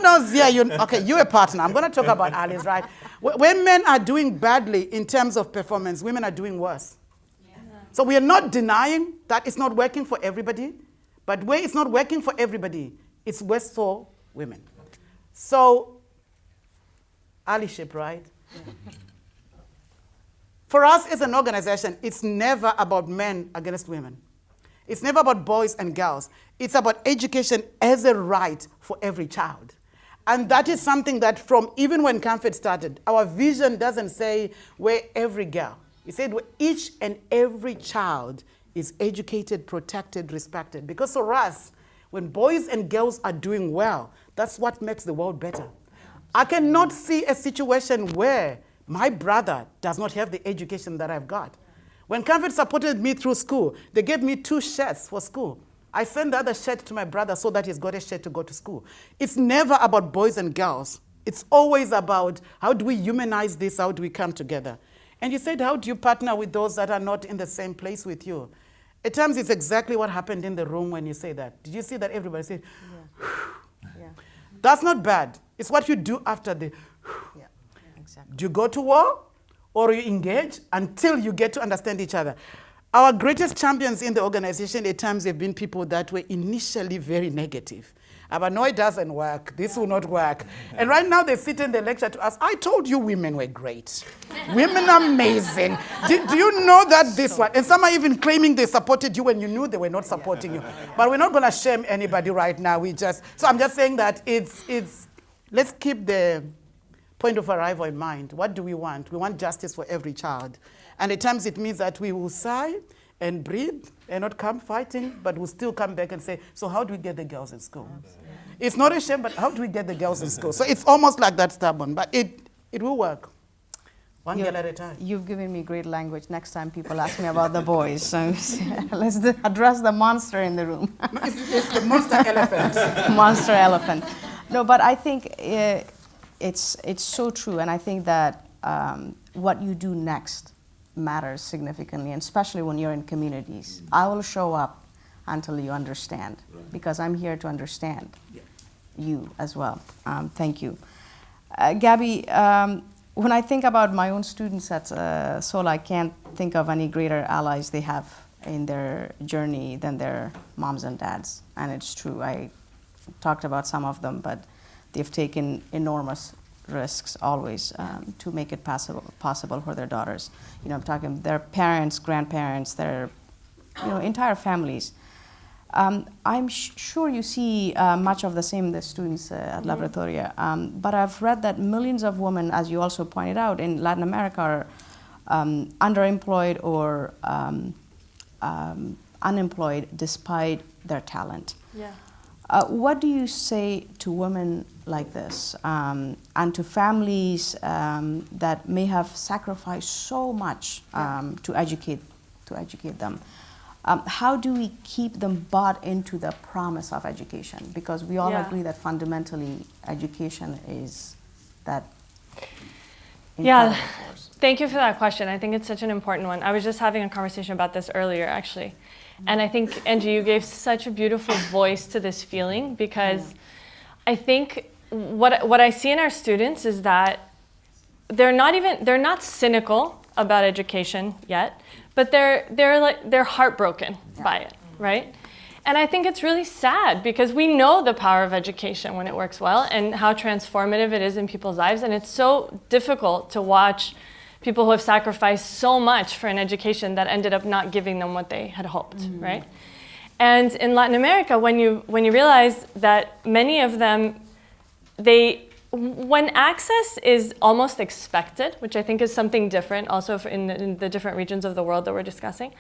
Speaker 2: no, Zia, you're a partner. I'm going to talk about allies, right? When men are doing badly in terms of performance, women are doing worse. Yeah. So we are not denying that it's not working for everybody, but where it's not working for everybody, it's worse for women. So, allyship, right? Yeah. For us as an organization, it's never about men against women. It's never about boys and girls. It's about education as a right for every child. And that is something that from even when CAMFED started, our vision doesn't say where every girl. It said where each and every child is educated, protected, respected. Because for us, when boys and girls are doing well, that's what makes the world better. I cannot see a situation where my brother does not have the education that I've got. When CAMFED supported me through school, they gave me 2 shirts for school. I sent the other shirt to my brother so that he's got a shirt to go to school. It's never about boys and girls. It's always about how do we humanize this, how do we come together. And you said, how do you partner with those that are not in the same place with you? At times, it's exactly what happened in the room when you say that. Did you see that everybody said, yeah. That's not bad. It's what you do after the, yeah. Exactly. Do you go to war? Or you engage until you get to understand each other. Our greatest champions in the organization at times have been people that were initially very negative. But no, it doesn't work. This will not work. And right now they sit in the lecture to us, I told you women were great. Women are amazing. Do you know that this one? And some are even claiming they supported you when you knew they were not supporting you. But we're not going to shame anybody right now. So I'm just saying that let's keep the point of arrival in mind. What do we want? We want justice for every child. And at times it means that we will sigh and breathe and not come fighting, but we'll still come back and say, so how do we get the girls in school? Absolutely. It's not a shame, but how do we get the girls in school? So it's almost like that stubborn, but it will work. One girl at a time.
Speaker 1: You've given me great language. Next time people ask me about the boys, so let's address the monster in the room.
Speaker 2: No, it's the monster elephant.
Speaker 1: Monster elephant. No, but I think it's so true, and I think that what you do next matters significantly, and especially when you're in communities. I will show up until you understand, because I'm here to understand you as well. Thank you. Gabby, when I think about my own students at SOLA, I can't think of any greater allies they have in their journey than their moms and dads, and it's true. I talked about some of them, but they've taken enormous risks always to make it possible for their daughters. I'm talking their parents, grandparents, their entire families. I'm sure you see much of the same the students at Laboratoria, but I've read that millions of women, as you also pointed out, in Latin America are underemployed or unemployed despite their talent. Yeah. What do you say to women like this and to families that may have sacrificed so much to educate to educate them. How do we keep them bought into the promise of education? Because we all agree that fundamentally education is that incredible force.
Speaker 3: Thank you for that question. I think it's such an important one. I was just having a conversation about this earlier, actually. And I think, Angie, you gave such a beautiful voice to this feeling, because I think what I see in our students is that they're not cynical about education yet, but they're heartbroken by it, right? And I think it's really sad, because we know the power of education when it works well and how transformative it is in people's lives. And it's so difficult to watch people who have sacrificed so much for an education that ended up not giving them what they had hoped, right? And in Latin America, when you realize that many of them, when access is almost expected, which I think is something different also in the different regions of the world that we're discussing,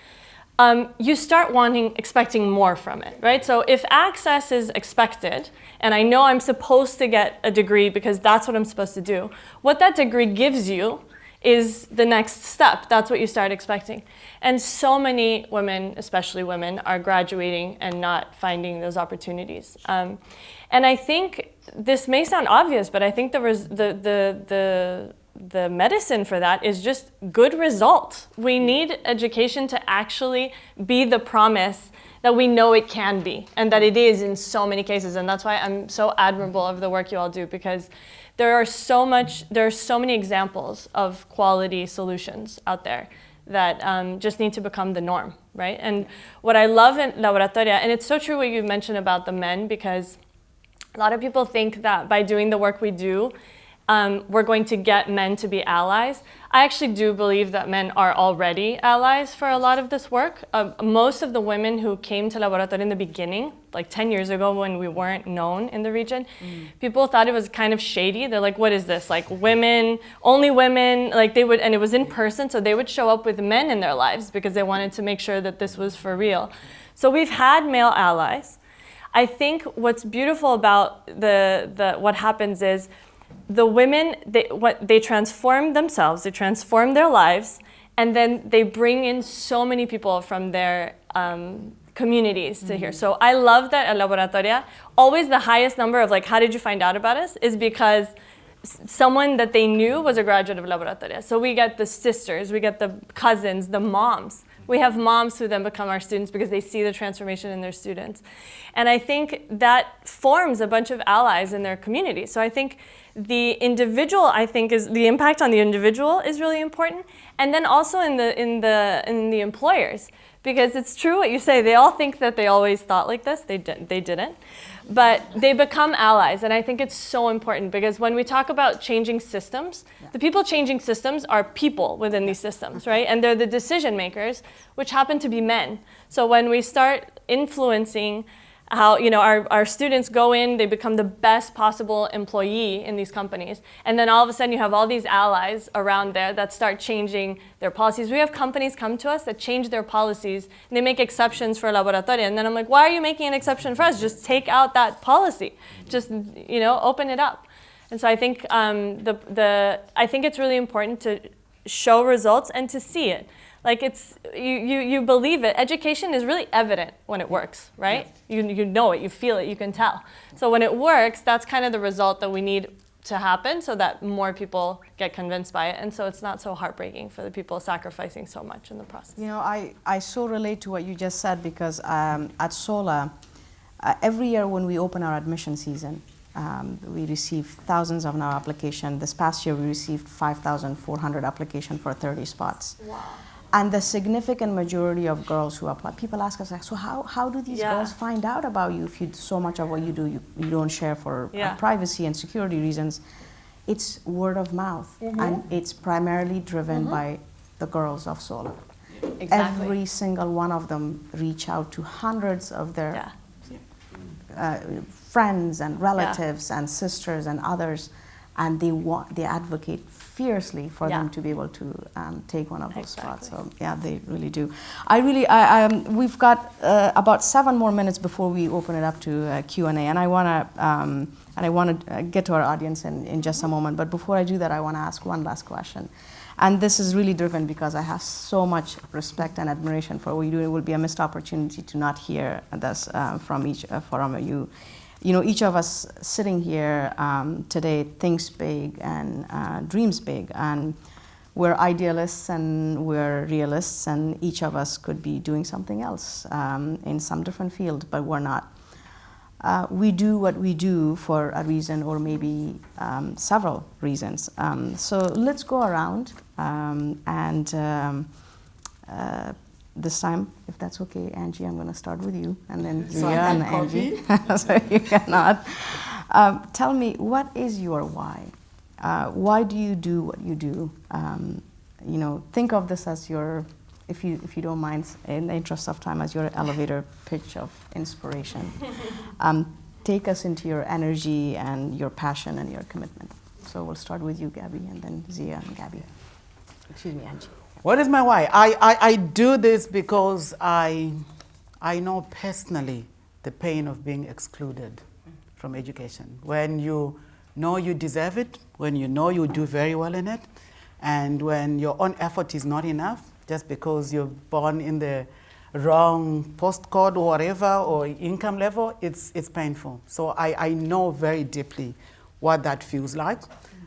Speaker 3: you start expecting more from it, right? So if access is expected, and I know I'm supposed to get a degree because that's what I'm supposed to do, what that degree gives you is the next step. That's what you start expecting. And so many women, especially women, are graduating and not finding those opportunities. And I think this may sound obvious, but I think the medicine for that is just good results. We need education to actually be the promise that we know it can be, and that it is in so many cases. And that's why I'm so admirable of the work you all do, because there are so many examples of quality solutions out there that just need to become the norm, right? And what I love in Laboratoria, and it's so true what you mentioned about the men, because a lot of people think that by doing the work we do, we're going to get men to be allies. I actually do believe that men are already allies for a lot of this work. Most of the women who came to Laboratoria in the beginning, like 10 years ago when we weren't known in the region, people thought it was kind of shady. They're like, what is this? Like women, only women, like they would, and it was in person, so they would show up with men in their lives because they wanted to make sure that this was for real. So we've had male allies. I think what's beautiful about what happens is the women, they transform themselves, they transform their lives, and then they bring in so many people from their communities to here. So I love that at Laboratoria, always the highest number of like, how did you find out about us, is because someone that they knew was a graduate of Laboratoria. So we get the sisters, we get the cousins, the moms. We have moms who then become our students because they see the transformation in their students. And I think that forms a bunch of allies in their community. So I think the individual, is the impact on the individual is really important. And then also in the employers, because it's true what you say, they all think that they always thought like this, they didn't. But they become allies, and I think it's so important, because when we talk about changing systems, the people changing systems are people within these systems, right? And they're the decision makers, which happen to be men. So when we start influencing how our students go in, they become the best possible employee in these companies, and then all of a sudden you have all these allies around there that start changing their policies. We have companies come to us that change their policies, and they make exceptions for Laboratoria, and then I'm like, why are you making an exception for us? Just take out that policy. Just open it up. And so I think I think it's really important to show results and to see it. Like you believe it. Education is really evident when it works, right? You know it, you feel it, you can tell. So when it works, that's kind of the result that we need to happen, so that more people get convinced by it, and so it's not so heartbreaking for the people sacrificing so much in the process.
Speaker 1: I so relate to what you just said, because at SOLA, every year when we open our admission season, we receive thousands of our applications. This past year, we received 5,400 applications for 30 spots. Wow. And the significant majority of girls who apply, people ask us, like, so how do these girls find out about you if so much of what you do you don't share for privacy and security reasons? It's word of mouth, and it's primarily driven by the girls of SOLA. Exactly. Every single one of them reach out to hundreds of their friends and relatives and sisters and others, and they advocate fiercely for them to be able to take one of those spots. So yeah, they really do. We've got about 7 more minutes before we open it up to Q&A, and I want to get to our audience in just a moment. But before I do that, I want to ask one last question. And this is really driven because I have so much respect and admiration for what you do. It will be a missed opportunity to not hear this from you. You know, each of us sitting here today thinks big and dreams big, and we're idealists and we're realists, and each of us could be doing something else in some different field, but we're not. We do what we do for a reason, or maybe several reasons. So let's go around and this time, if that's okay, Angie, I'm going to start with you, and then Zia and Angie. So you cannot. Tell me, what is your why? Why do you do what you do? You know, think of this as your, if you don't mind, in the interest of time, as your elevator pitch of inspiration. Take us into your energy and your passion and your commitment. So we'll start with you, Gabby, and then Zia and Gabby. Excuse me, Angie.
Speaker 2: What is my why? I do this because I know personally the pain of being excluded from education. When you know you deserve it, when you know you do very well in it, and when your own effort is not enough, just because you're born in the wrong postcode or whatever, or income level, it's painful. So I know very deeply what that feels like.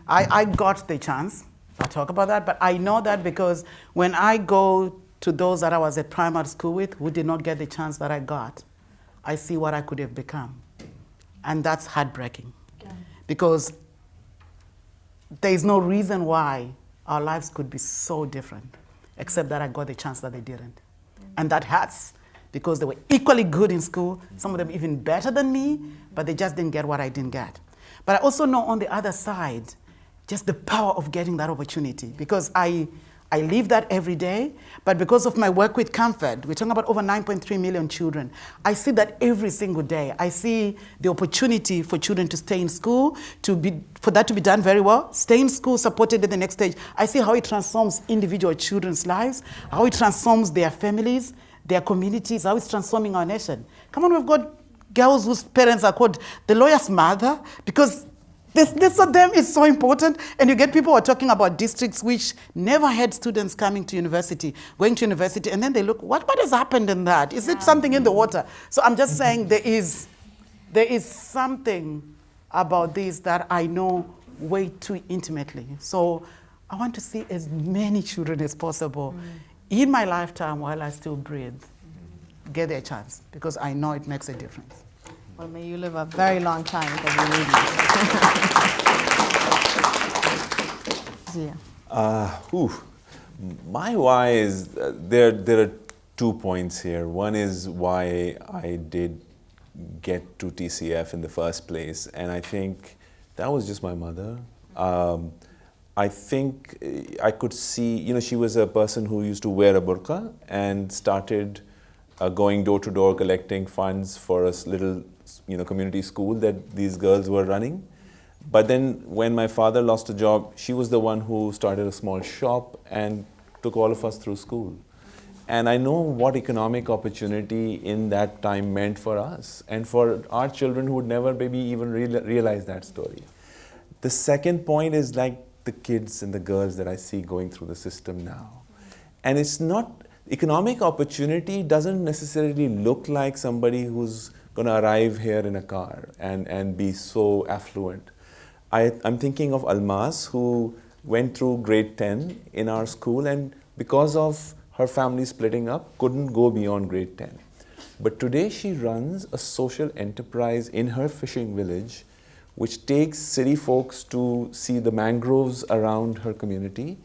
Speaker 2: I got the chance. I'll talk about that, but I know that because when I go to those that I was at primary school with who did not get the chance that I got, I see what I could have become. And that's heartbreaking. Yeah. Because there's no reason why our lives could be so different, except that I got the chance that they didn't. And that hurts, because they were equally good in school, some of them even better than me, but they just didn't get what I didn't get. But I also know on the other side, just the power of getting that opportunity, because I live that every day, but because of my work with CAMFED, we're talking about over 9.3 million children. I see that every single day. I see the opportunity for children to stay in school, for that to be done very well, stay in school, supported at the next stage. I see how it transforms individual children's lives, how it transforms their families, their communities, how it's transforming our nation. Come on, we've got girls whose parents are called the lawyer's mother, because this of them is so important. And you get people who are talking about districts which never had students coming to university, going to university, and then they look, what has happened in that? Is it something in the water? So I'm just saying there is something about this that I know way too intimately. So I want to see as many children as possible in my lifetime while I still breathe, get their chance, because I know it makes a difference.
Speaker 1: Well, may you live a very long time, because we need you. Zia.
Speaker 4: My why is, there are 2 points here. One is why I did get to TCF in the first place, and I think that was just my mother. I think I could see, you know, she was a person who used to wear a burqa and started going door to door collecting funds for a little, you know, community school that these girls were running. But then when my father lost a job, she was the one who started a small shop and took all of us through school. And I know what economic opportunity in that time meant for us and for our children who would never maybe even realize that story. The second point is like the kids and the girls that I see going through the system now. And it's not, economic opportunity doesn't necessarily look like somebody who's going to arrive here in a car and be so affluent. I'm thinking of Almas, who went through grade 10 in our school, and because of her family splitting up, couldn't go beyond grade 10. But today she runs a social enterprise in her fishing village, which takes city folks to see the mangroves around her community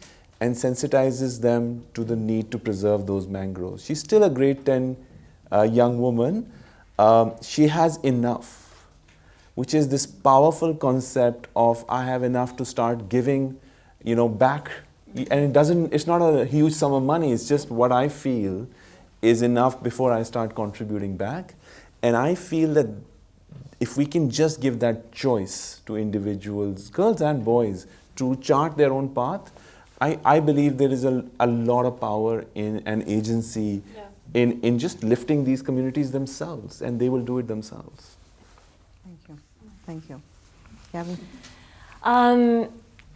Speaker 4: and sensitizes them to the need to preserve those mangroves. She's still a grade 10 young woman. She has enough, which is this powerful concept of I have enough to start giving, you know, back. And it's not a huge sum of money, it's just what I feel is enough before I start contributing back. And I feel that if we can just give that choice to individuals, girls and boys, to chart their own path, I believe there is a lot of power in an agency in just lifting these communities themselves, and they will do it themselves.
Speaker 1: Thank you. Thank you. Gabby?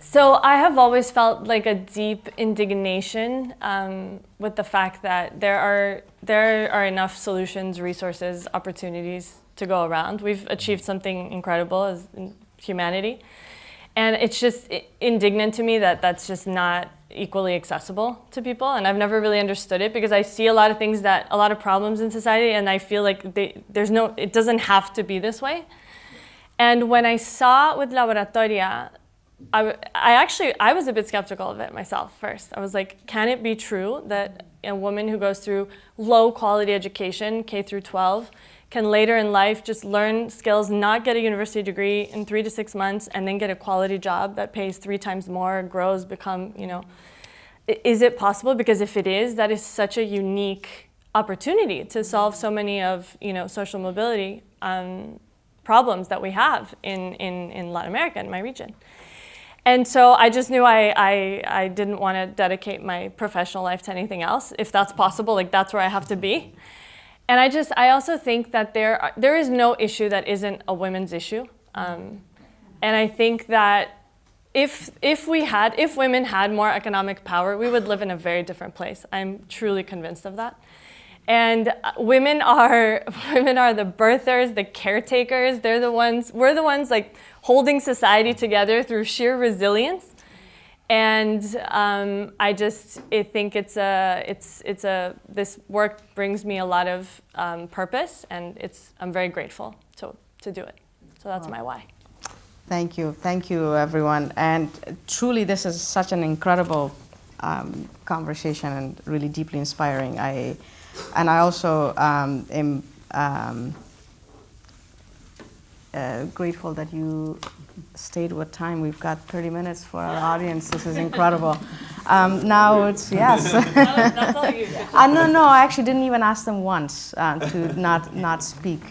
Speaker 3: So I have always felt like a deep indignation with the fact that there are enough solutions, resources, opportunities to go around. We've achieved something incredible as in humanity. And it's just indignant to me that that's just not equally accessible to people. And I've never really understood it because I see a lot of things a lot of problems in society, and I feel like it doesn't have to be this way. And when I saw with Laboratoria, I was a bit skeptical of it myself first. I was like, can it be true that a woman who goes through low quality education, K through 12, can later in life just learn skills, not get a university degree in 3 to 6 months, and then get a quality job that pays 3 times more, grows, become, is it possible? Because if it is, that is such a unique opportunity to solve so many of, social mobility problems that we have in Latin America, in my region. And so I just knew I didn't want to dedicate my professional life to anything else. If that's possible, like that's where I have to be. And I also think that there is no issue that isn't a women's issue. And I think that if women had more economic power, we would live in a very different place. I'm truly convinced of that. And women are the birthers, the caretakers. We're the ones like holding society together through sheer resilience. And I think this work brings me a lot of purpose, and I'm very grateful to do it. So that's my why.
Speaker 1: Thank you, everyone. And truly, this is such an incredible conversation and really deeply inspiring. I also am grateful that you stayed with time. We've got 30 minutes for our audience. This is incredible. Now it's, yes.
Speaker 3: That's all you do.
Speaker 1: No, I actually didn't even ask them once to not speak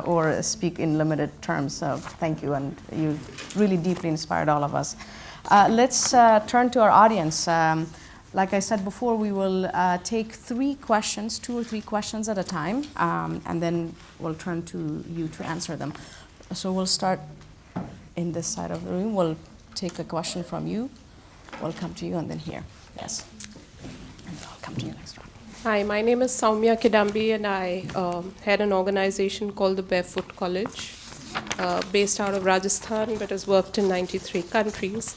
Speaker 1: or speak in limited terms. So thank you, and you really deeply inspired all of us. Let's turn to our audience. Like I said before, we will take 2 or 3 questions at a time, and then we'll turn to you to answer them. So we'll start in this side of the room. We'll take a question from you. We'll come to you, and then here. Yes. And I'll come to you next round.
Speaker 5: Hi, my name is Soumya Kidambi, and I head an organization called the Barefoot College, based out of Rajasthan, but has worked in 93 countries.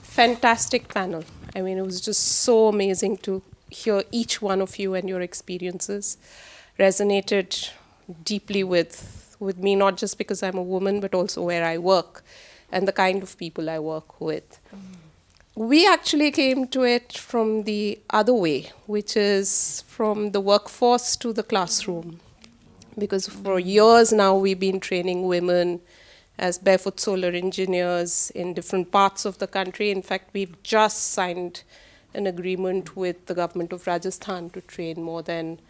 Speaker 5: Fantastic panel. I mean, it was just so amazing to hear each one of you and your experiences. Resonated deeply with me, not just because I'm a woman, but also where I work and the kind of people I work with. We actually came to it from the other way, which is from the workforce to the classroom. Because for years now, we've been training women as barefoot solar engineers in different parts of the country. In fact, we've just signed an agreement with the government of Rajasthan to train more than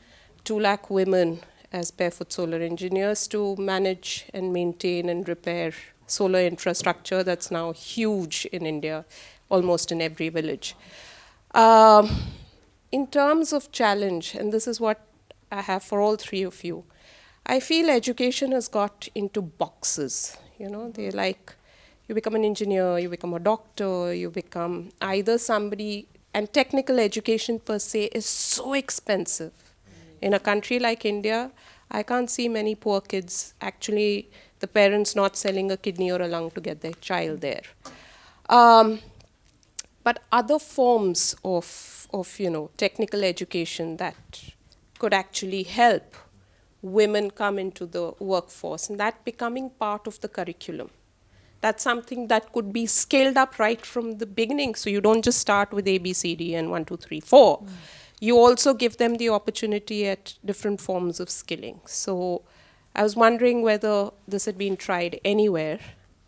Speaker 5: 2 lakh women as barefoot solar engineers to manage and maintain and repair solar infrastructure that's now huge in India, almost in every village. In terms of challenge, and this is what I have for all 3 of you, I feel education has got into boxes. They're like, you become an engineer, you become a doctor, you become either somebody, and technical education per se is so expensive. In a country like India, I can't see many poor kids, actually the parents not selling a kidney or a lung to get their child there. But other forms of technical education that could actually help women come into the workforce, and that becoming part of the curriculum. That's something that could be scaled up right from the beginning. So you don't just start with A, B, C, D, and 1, 2, 3, 4. You also give them the opportunity at different forms of skilling. So I was wondering whether this had been tried anywhere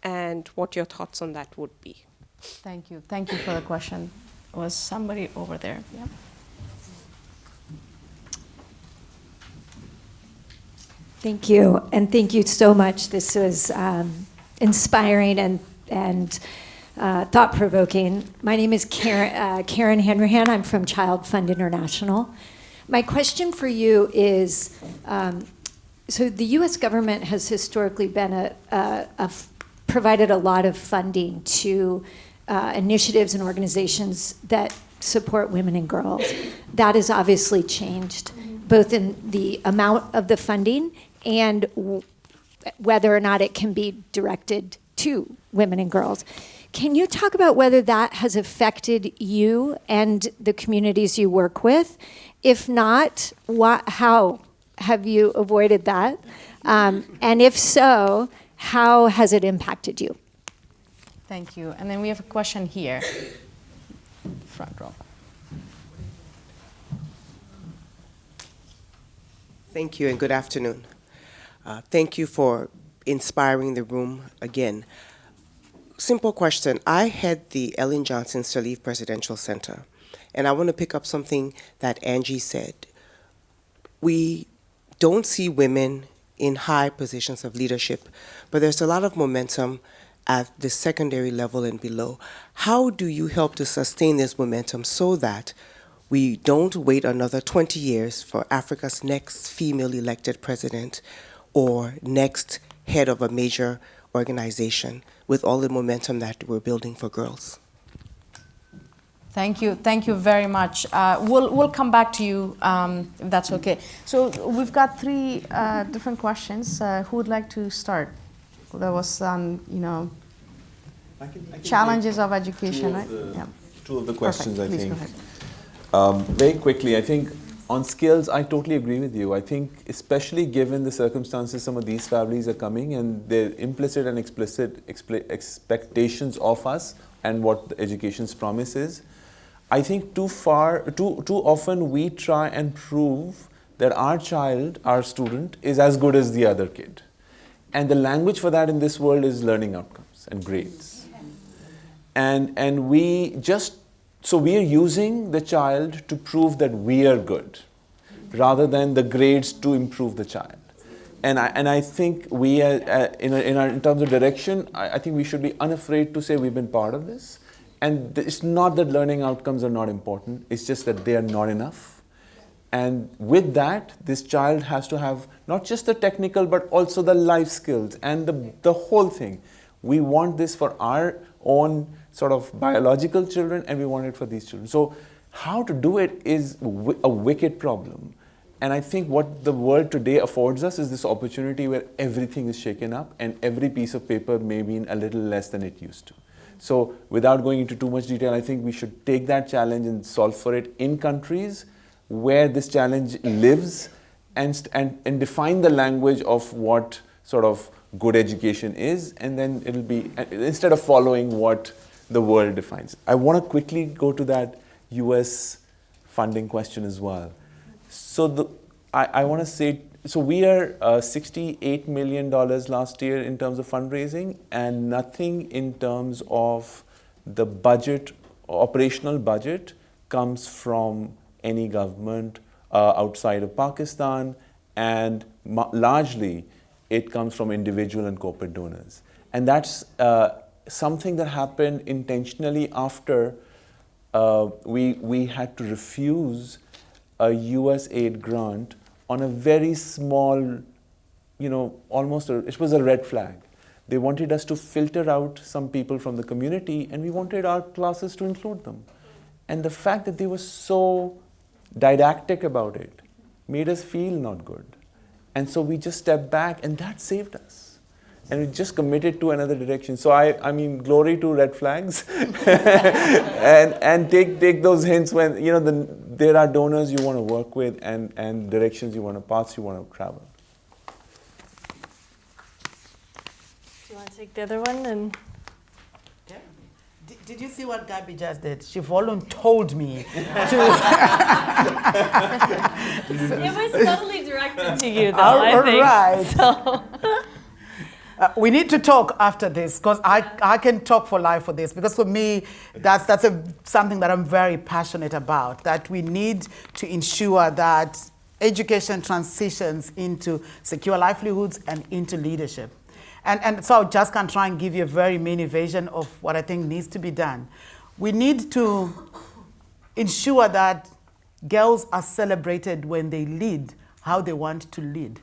Speaker 5: and what your thoughts on that would be.
Speaker 1: Thank you. Thank you for the question. Was somebody over there? Yeah.
Speaker 6: Thank you, and thank you so much. This was inspiring and thought-provoking. My name is Karen Hanrahan. I'm from Child Fund International. My question for you is, so the U.S. government has historically been a provided a lot of funding to initiatives and organizations that support women and girls. That has obviously changed, both in the amount of the funding and whether or not it can be directed to women and girls. Can you talk about whether that has affected you and the communities you work with? If not, how have you avoided that? And if so, how has it impacted you?
Speaker 1: Thank you. And then we have a question here, front row.
Speaker 7: Thank you and good afternoon. Thank you for inspiring the room again. Simple question. I head the Ellen Johnson Sirleaf Presidential Center, and I want to pick up something that Angie said. We don't see women in high positions of leadership, but there's a lot of momentum at the secondary level and below. How do you help to sustain this momentum so that we don't wait another 20 years for Africa's next female elected president or next head of a major organization with all the momentum that we're building for girls?
Speaker 1: Thank you very much. We'll come back to you if that's okay. So we've got three different questions. Who would like to start? There was some,
Speaker 4: I can
Speaker 1: challenges of education, right?
Speaker 4: Two of the questions,
Speaker 1: Perfect.
Speaker 4: I
Speaker 1: Please
Speaker 4: think.
Speaker 1: go ahead.
Speaker 4: Very quickly, I think on skills, I totally agree with you. I think especially given the circumstances some of these families are coming and their implicit and explicit expectations of us and what the education's promise is, I think too often we try and prove that our child, our student, is as good as the other kid. And the language for that in this world is learning outcomes and grades. And we are using the child to prove that we are good, rather than the grades to improve the child. And I think we, in terms of direction, I think we should be unafraid to say we've been part of this. And it's not that learning outcomes are not important, it's just that they are not enough. And with that, this child has to have not just the technical, but also the life skills and the whole thing. We want this for our own sort of biological children, and we want it for these children. So how to do it is a wicked problem. And I think what the world today affords us is this opportunity where everything is shaken up and every piece of paper may mean a little less than it used to. So without going into too much detail, I think we should take that challenge and solve for it in countries where this challenge lives and define the language of what sort of good education is, and then it'll be, instead of following what the world defines. I want to quickly go to that US funding question as well. So I want to say, so we are $68 million last year in terms of fundraising, and nothing in terms of the budget, operational budget, comes from any government outside of Pakistan, and largely it comes from individual and corporate donors. And that's something that happened intentionally after we had to refuse a US aid grant on a very small, it was a red flag. They wanted us to filter out some people from the community, and we wanted our classes to include them. And the fact that they were so didactic about it made us feel not good. And so we just stepped back, and that saved us. And we just committed to another direction. So I mean, glory to red flags, and take those hints when there are donors you want to work with and directions you want to, paths you want to travel.
Speaker 3: Do you want to take the other one? And
Speaker 2: Yeah. Did you see what Gabby just did? She volunteered me to.
Speaker 3: it was totally directed to you, though.
Speaker 2: All
Speaker 3: I think.
Speaker 2: right.
Speaker 3: So.
Speaker 2: We need to talk after this, because I can talk for life for this, because for me that's something that I'm very passionate about, that we need to ensure that education transitions into secure livelihoods and into leadership. And so I just can try and give you a very mini version of what I think needs to be done. We need to ensure that girls are celebrated when they lead how they want to lead.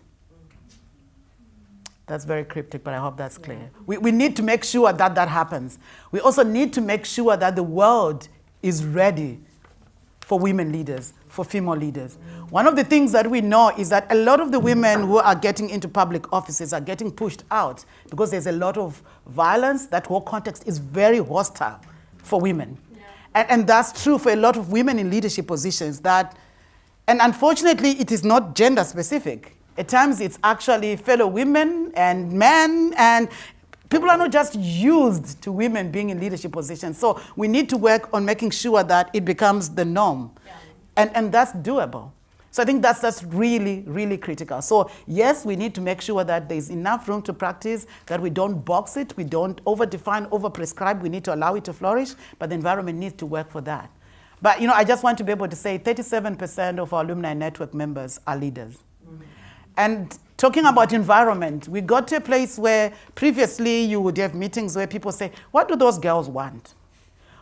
Speaker 2: That's very cryptic, but I hope that's clear. We need to make sure that that happens. We also need to make sure that the world is ready for women leaders, for female leaders. One of the things that we know is that a lot of the women who are getting into public offices are getting pushed out because there's a lot of violence. That whole context is very hostile for women. Yeah. And that's true for a lot of women in leadership positions. And unfortunately, it is not gender specific. At times, it's actually fellow women and men, and people are not just used to women being in leadership positions. So we need to work on making sure that it becomes the norm. Yeah. And that's doable. So I think that's really, really critical. So yes, we need to make sure that there's enough room to practice, that we don't box it, we don't over-define, over-prescribe. We need to allow it to flourish, but the environment needs to work for that. But I just want to be able to say 37% of our alumni network members are leaders. Mm-hmm. And talking about environment, we got to a place where previously you would have meetings where people say, what do those girls want?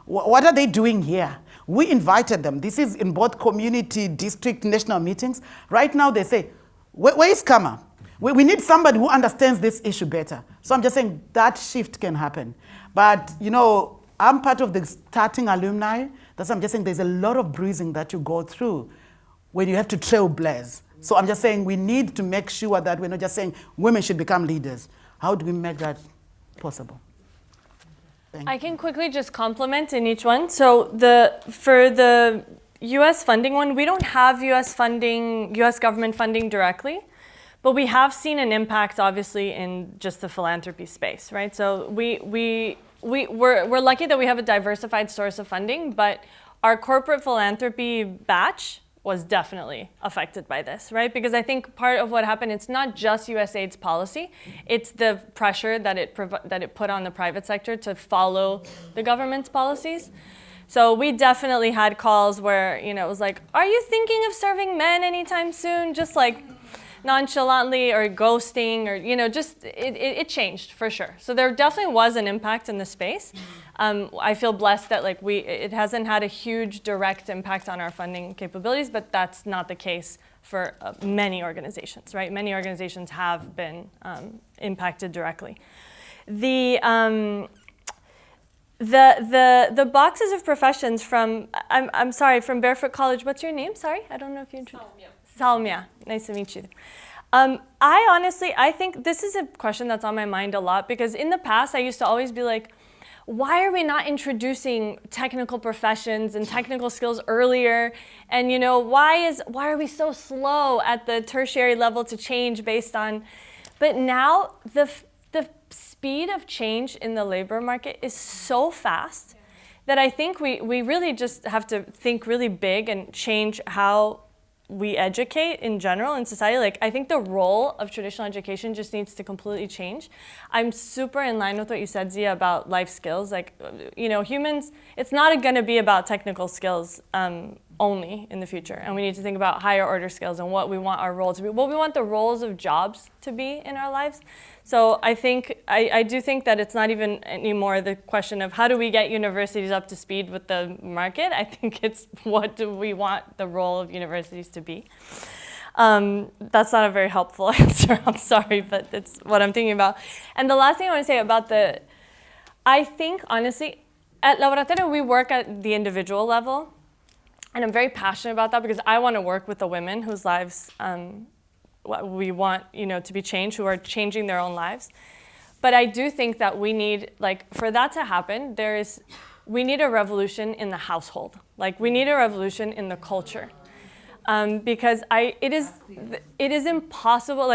Speaker 2: What are they doing here? We invited them. This is in both community, district, national meetings. Right now they say, where is Kama? We need somebody who understands this issue better. So I'm just saying that shift can happen. But, I'm part of the starting alumni. That's why I'm just saying there's a lot of bruising that you go through when you have to trailblaze. So I'm just saying we need to make sure that we're not just saying women should become leaders. How do we make that possible?
Speaker 3: I can quickly just compliment in each one. So for the US funding one, we don't have US government funding directly, but we have seen an impact obviously in just the philanthropy space, right? So we're lucky that we have a diversified source of funding, but our corporate philanthropy batch was definitely affected by this, right? Because I think part of what happened, it's not just USAID's policy, it's the pressure that it put on the private sector to follow the government's policies. So we definitely had calls where, it was like, are you thinking of serving men anytime soon? Just like nonchalantly or ghosting or, just, it changed for sure. So there definitely was an impact in the space. I feel blessed that it hasn't had a huge direct impact on our funding capabilities, but that's not the case for many organizations, right? Many organizations have been impacted directly. The boxes of professions from Barefoot College. What's your name? Sorry, I don't know if you introduced. Salmia, nice to meet you. I think this is a question that's on my mind a lot because in the past I used to always be like, why are we not introducing technical professions and technical skills earlier? And why are we so slow at the tertiary level to change based on? But now the speed of change in the labor market is so fast that I think we really just have to think really big and change how we educate in general in society. I think the role of traditional education just needs to completely change. I'm super in line with what you said, Zia, about life skills. Humans, it's not going to be about technical skills only in the future. And we need to think about higher order skills and what we want our role to be, what we want the roles of jobs to be in our lives. So I do think that it's not even anymore the question of how do we get universities up to speed with the market. I think it's what do we want the role of universities to be. That's not a very helpful answer, I'm sorry, but it's what I'm thinking about. And the last thing I want to say about I think honestly, at Laboratoria we work at the individual level. And I'm very passionate about that because I want to work with the women whose lives we want to be changed, who are changing their own lives. But I do think that we need, for that to happen, we need a revolution in the household. We need a revolution in the culture. Because it is impossible,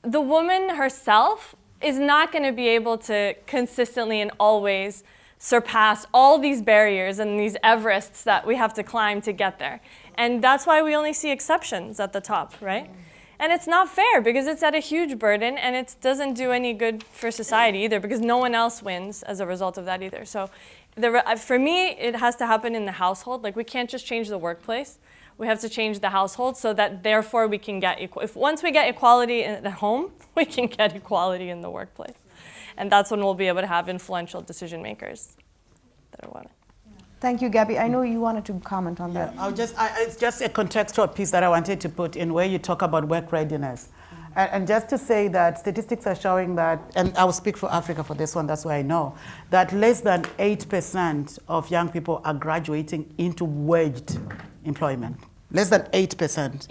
Speaker 3: the woman herself is not going to be able to consistently and always surpass all these barriers and these Everests that we have to climb to get there. And that's why we only see exceptions at the top, right? And it's not fair because it's at a huge burden and it doesn't do any good for society either because no one else wins as a result of that either. So for me, it has to happen in the household. We can't just change the workplace. We have to change the household so that therefore we can get once we get equality at home, we can get equality in the workplace. And that's when we'll be able to have influential decision makers that are women.
Speaker 1: Thank you, Gabby. I know you wanted to comment on that.
Speaker 2: It's just a contextual piece that I wanted to put in where you talk about work readiness. And just to say that statistics are showing that, and I will speak for Africa for this one, that's why I know, that less than 8% of young people are graduating into waged employment. Less than 8%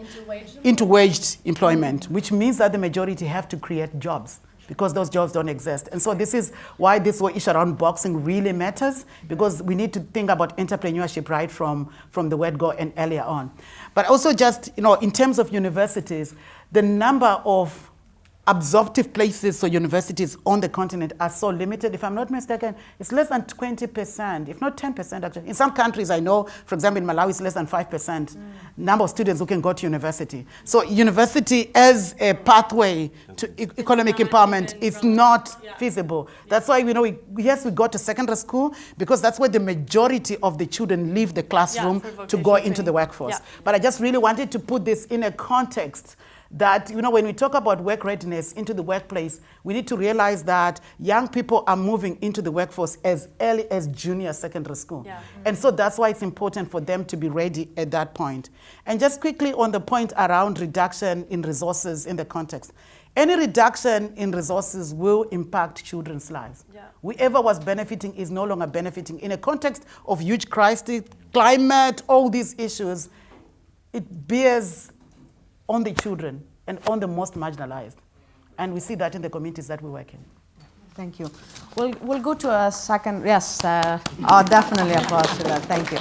Speaker 2: into waged employment, which means that the majority have to create jobs because those jobs don't exist. And so this is why this whole issue around boxing really matters, because we need to think about entrepreneurship right from the word go and earlier on. But also just, in terms of universities, the number of absorptive places for universities on the continent are so limited. If I'm not mistaken, it's less than 20%, if not 10% actually. In some countries I know, for example in Malawi, it's less than 5% number of students who can go to university. So university as a pathway to economic empowerment is not feasible. That's why we go to secondary school, because that's where the majority of the children leave the classroom to go into the workforce. But I just really wanted to put this in a context that, when we talk about work readiness into the workplace, we need to realize that young people are moving into the workforce as early as junior secondary school. And so that's why it's important for them to be ready at that point. And just quickly on the point around reduction in resources in the context. Any reduction in resources will impact children's lives. Whoever was benefiting is no longer benefiting. In a context of huge crisis, climate, all these issues, it bears on the children and on the most marginalized. And we see that in the communities that we work in.
Speaker 1: Thank you. We'll go to a second, yes, definitely applause to that, thank you.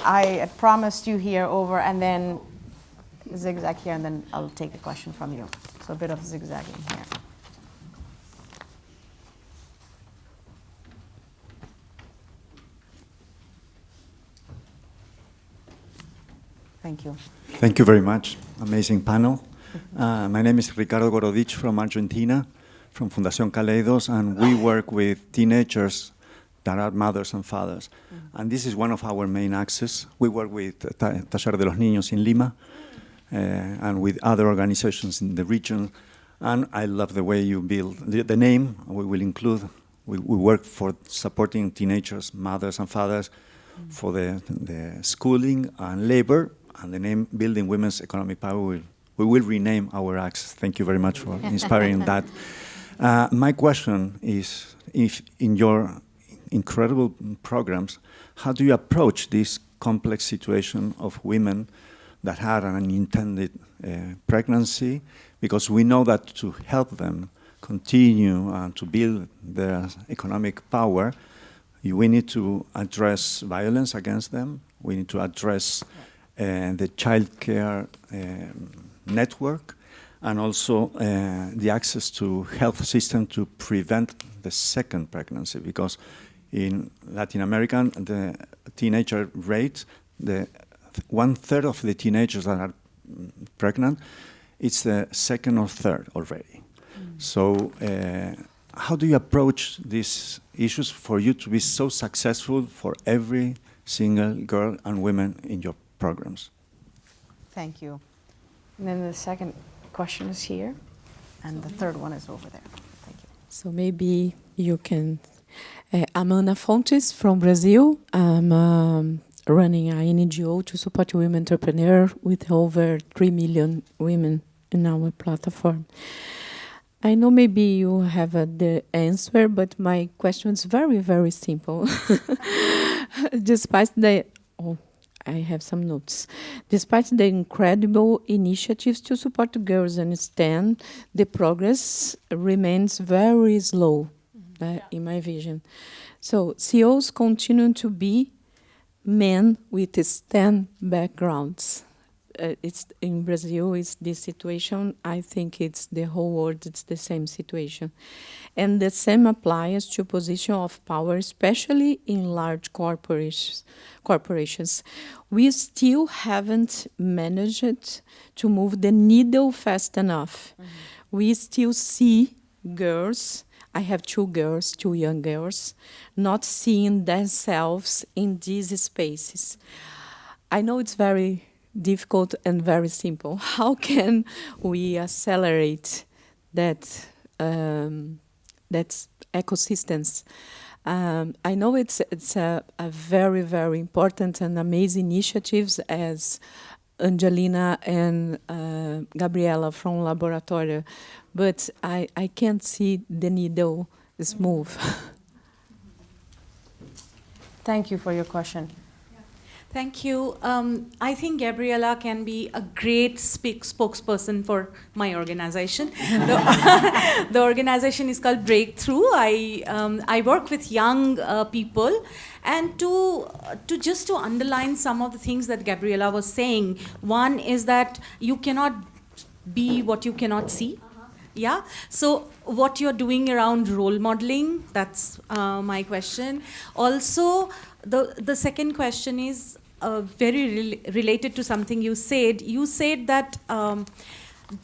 Speaker 1: I promised you here over and then zigzag here and then I'll take a question from you. So a bit of zigzagging here. Thank you.
Speaker 8: Thank you very much. Amazing panel. My name is Ricardo Gorodich from Argentina, from Fundación Kaleidos, and we work with teenagers that are mothers and fathers. And this is one of our main axes. We work with Taller de los Niños in Lima and with other organizations in the region. And I love the way you build the name. We will include, we work for supporting teenagers, mothers and fathers for the schooling and labor. And the name Building Women's Economic Power, we will rename our axis. Thank you very much for inspiring that. My question is, if in your incredible programs, how do you approach this complex situation of women that had an unintended pregnancy? Because we know that to help them continue to build their economic power, we need to address violence against them. We need to address the child care network, and also the access to health system to prevent the second pregnancy. Because in Latin America, the teenager rate, the 1/3 of the teenagers that are pregnant, it's the second or third already. So how do you approach these issues for you to be so successful for every single girl and woman in your programs?
Speaker 1: Thank you. And then the second question is here, and the third one is over there. Thank you.
Speaker 9: So maybe you can. I'm Ana Fontes from Brazil. I'm running an NGO to support women entrepreneurs with over 3 million women in our platform. I know maybe you have the answer, but my question is very, very simple. Despite the... I have some notes. Despite the incredible initiatives to support girls in STEM, the progress remains very slow, in my vision. So CEOs continue to be men with STEM backgrounds. It's in Brazil, it's this situation. I think it's the whole world, it's the same situation. And the same applies to position of power, especially in large corporations. We still haven't managed to move the needle fast enough. We still see girls, I have two young girls, not seeing themselves in these spaces. I know it's very difficult and very simple. How can we accelerate that ecosystems? I know it's a very, very important and amazing initiatives as Angelina and Gabriela from Laboratoria, but I can't see the needle move.
Speaker 1: Thank you for your question.
Speaker 10: Thank you. I think Gabriela can be a great spokesperson for my organization. The organization is called Breakthrough. I work with young people, and to underline some of the things that Gabriela was saying. One is that you cannot be what you cannot see. Yeah. So what you're doing around role modeling, that's my question. Also, the second question is very related to something you said. You said that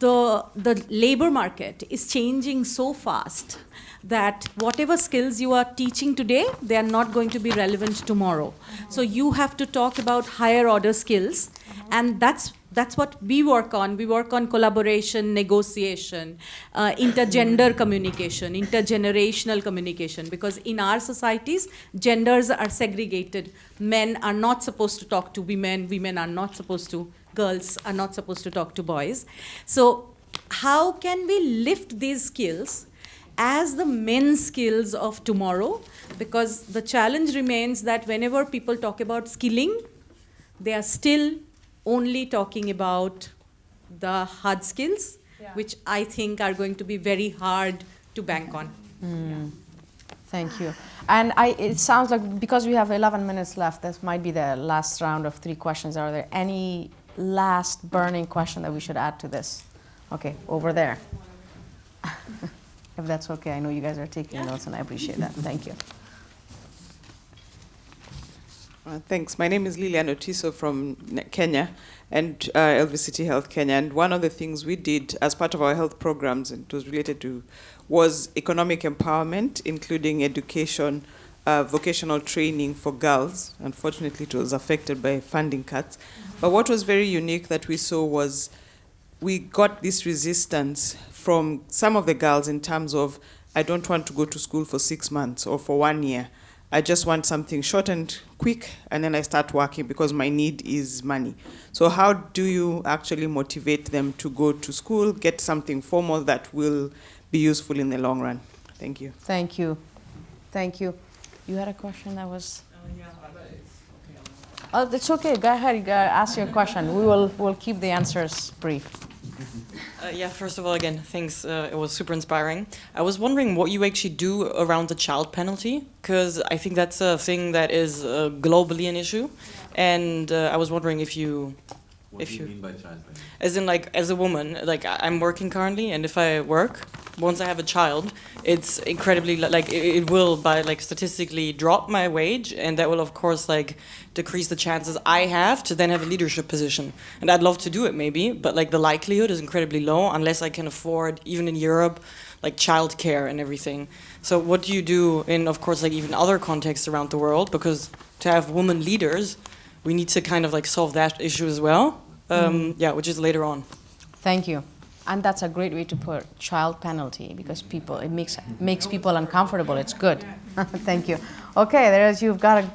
Speaker 10: the labor market is changing so fast that whatever skills you are teaching today, they are not going to be relevant tomorrow. So you have to talk about higher order skills, and that's what we work on. We work on collaboration, negotiation, intergender communication, intergenerational communication, because in our societies, genders are segregated. Men are not supposed to talk to women, women are not supposed to, girls are not supposed to talk to boys. So how can we lift these skills as the men's skills of tomorrow? Because the challenge remains that whenever people talk about skilling, they are still only talking about the hard skills, which I think are going to be very hard to bank on.
Speaker 1: Thank you. And it sounds like, because we have 11 minutes left, this might be the last round of 3 questions. Are there any last burning question that we should add to this? Okay, over there. If that's okay, I know you guys are taking notes, and I appreciate that. Thank you.
Speaker 11: Thanks. My name is Lilian Otiso from Kenya and LVCT Health Kenya. And one of the things we did as part of our health programs, and it was related to, was economic empowerment, including education, vocational training for girls. Unfortunately, it was affected by funding cuts. But what was very unique that we saw was we got this resistance from some of the girls in terms of, I don't want to go to school for 6 months or for 1 year. I just want something short and quick, and then I start working because my need is money. So how do you actually motivate them to go to school, get something formal that will be useful in the long run? Thank you.
Speaker 1: Thank you. Thank you. You had a question that was... Oh, it's okay. Go ahead. You ask your question. We'll keep the answers brief.
Speaker 12: Yeah, first of all, again, thanks. It was super inspiring. I was wondering what you actually do around the child penalty, because I think that's a thing that is globally an issue. And I was wondering if you...
Speaker 4: What do you mean by child penalty?
Speaker 12: As in, like, as a woman, like, I'm working currently, and if I work, once I have a child, it's incredibly, like, it will, by, like, statistically drop my wage, and that will, of course, like, decrease the chances I have to then have a leadership position. And I'd love to do it, maybe, but, like, the likelihood is incredibly low unless I can afford, even in Europe, like, childcare and everything. So what do you do in, of course, like, even other contexts around the world? Because to have women leaders, we need to kind of, like, solve that issue as well. Yeah, which is later on.
Speaker 1: Thank you. And that's a great way to put child penalty, because it makes people uncomfortable. It's good. Thank you. Okay, you've got a